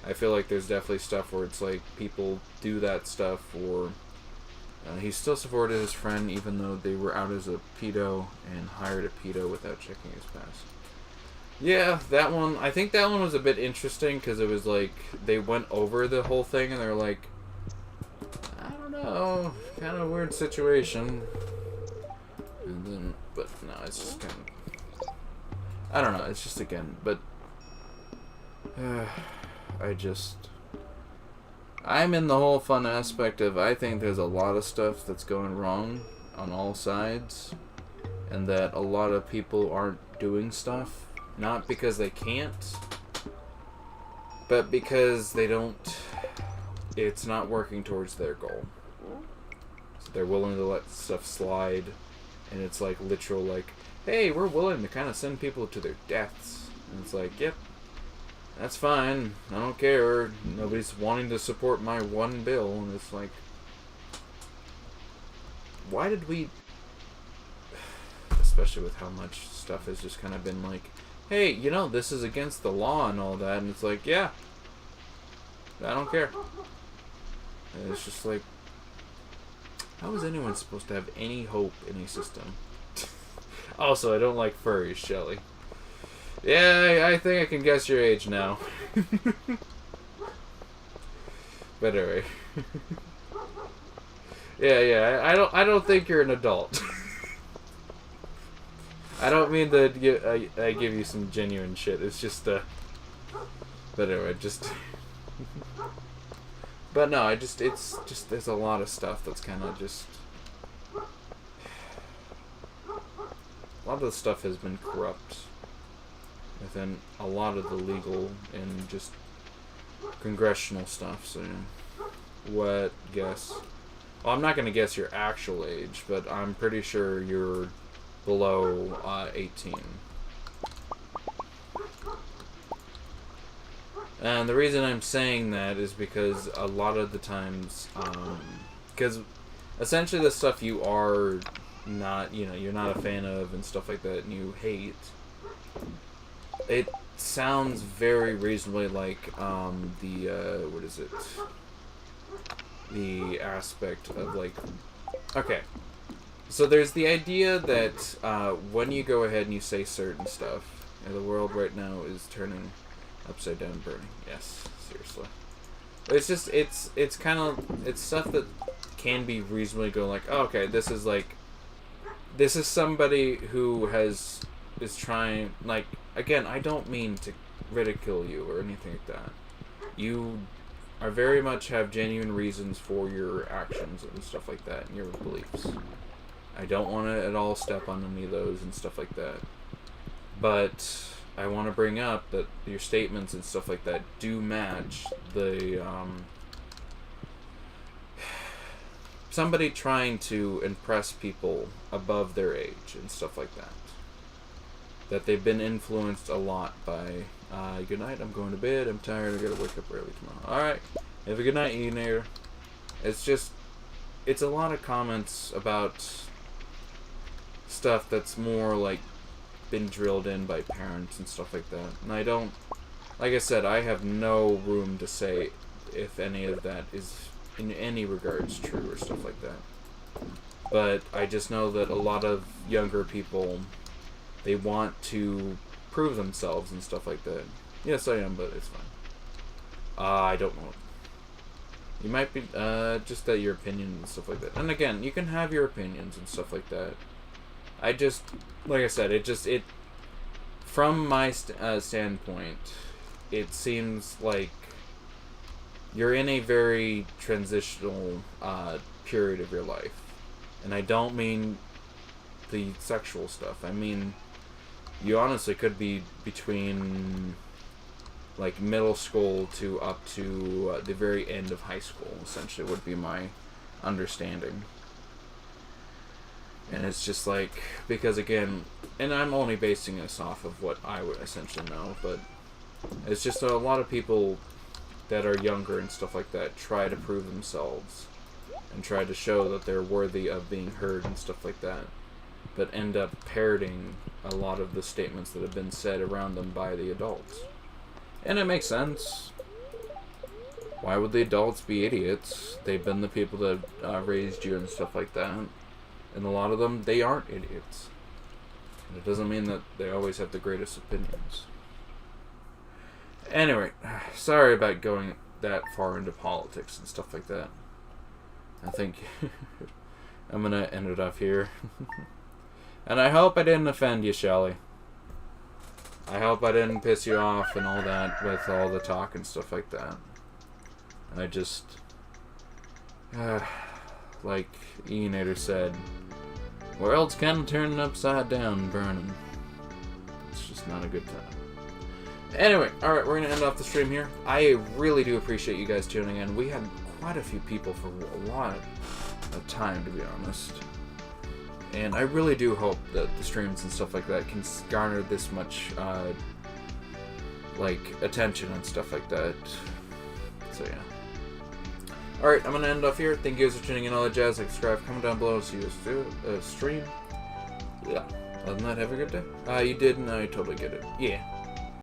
I feel like there's definitely stuff where it's like people do that stuff for. He still supported his friend even though they were out as a pedo and hired a pedo without checking his past. Yeah, that one, I think that one was a bit interesting because it was like, they went over the whole thing and they're like, I don't know, kind of weird situation. And then, but no, it's just kind of, I don't know, it's just again, but I'm in the whole fun aspect of, I think there's a lot of stuff that's going wrong on all sides, and that a lot of people aren't doing stuff, not because they can't, but because they don't, it's not working towards their goal. So they're willing to let stuff slide, and it's like literal like, hey, we're willing to kind of send people to their deaths. And it's like, yep, that's fine. I don't care. Nobody's wanting to support my one bill. And it's like, why did we, especially with how much stuff has just kind of been like, hey, you know, this is against the law and all that. And it's like, yeah, I don't care. And it's just like, how is anyone supposed to have any hope in a system? Also, I don't like furries, Shelly. Yeah, I think I can guess your age now. But anyway. Yeah, I don't think you're an adult. I don't mean to I give you some genuine shit. It's just but anyway, just but no, it's just there's a lot of stuff that's kind of just, a lot of the stuff has been corrupt within a lot of the legal and just congressional stuff. So, what guess? Well, I'm not gonna guess your actual age, but I'm pretty sure you're below 18. And the reason I'm saying that is because a lot of the times, because essentially the stuff you are not, you're not a fan of and stuff like that, and you hate, it sounds very reasonably like what is it? The aspect of like, okay. So there's the idea that when you go ahead and you say certain stuff, the world right now is turning upside down, burning. Yes, seriously. It's just, it's kind of, it's stuff that can be reasonably go like, oh, okay, this is somebody who is trying, like, again, I don't mean to ridicule you or anything like that. You are very much have genuine reasons for your actions and stuff like that, and your beliefs. I don't want to at all step on any of those and stuff like that. But I want to bring up that your statements and stuff like that do match the somebody trying to impress people above their age and stuff like that. That they've been influenced a lot by good night, I'm going to bed, I'm tired, I gotta wake up early tomorrow. Alright, have a good night, Enair. It's just, it's a lot of comments about stuff that's more like been drilled in by parents and stuff like that. And I don't, like I said, I have no room to say if any of that is in any regards true or stuff like that. But I just know that a lot of younger people, they want to prove themselves and stuff like that. Yes, I am, but it's fine. I don't know. You might be, just that your opinion and stuff like that. And again, you can have your opinions and stuff like that. I just, like I said, it from my standpoint, it seems like you're in a very transitional period of your life. And I don't mean the sexual stuff. I mean, you honestly could be between like middle school to up to the very end of high school, essentially, would be my understanding. And it's just like, because again, and I'm only basing this off of what I would essentially know, but it's just a lot of people that are younger and stuff like that try to prove themselves and try to show that they're worthy of being heard and stuff like that, but end up parroting a lot of the statements that have been said around them by the adults. And it makes sense. Why would the adults be idiots? They've been the people that raised you and stuff like that. And a lot of them, they aren't idiots. And it doesn't mean that they always have the greatest opinions. Anyway, sorry about going that far into politics and stuff like that. I think I'm going to end it off here. And I hope I didn't offend you, Shelly. I hope I didn't piss you off and all that with all the talk and stuff like that. I just... like Eonator said, world's kind of turning upside down and burning. It's just not a good time. Anyway, alright, we're going to end off the stream here. I really do appreciate you guys tuning in. We had quite a few people for a lot of time, to be honest. And I really do hope that the streams and stuff like that can garner this much, like, attention and stuff like that. So, yeah. Alright, I'm going to end off here. Thank you guys for tuning in, all that jazz. Like, subscribe, comment down below, see you stream. Yeah. Other than that, have a good day. You did, and I totally get it. Yeah.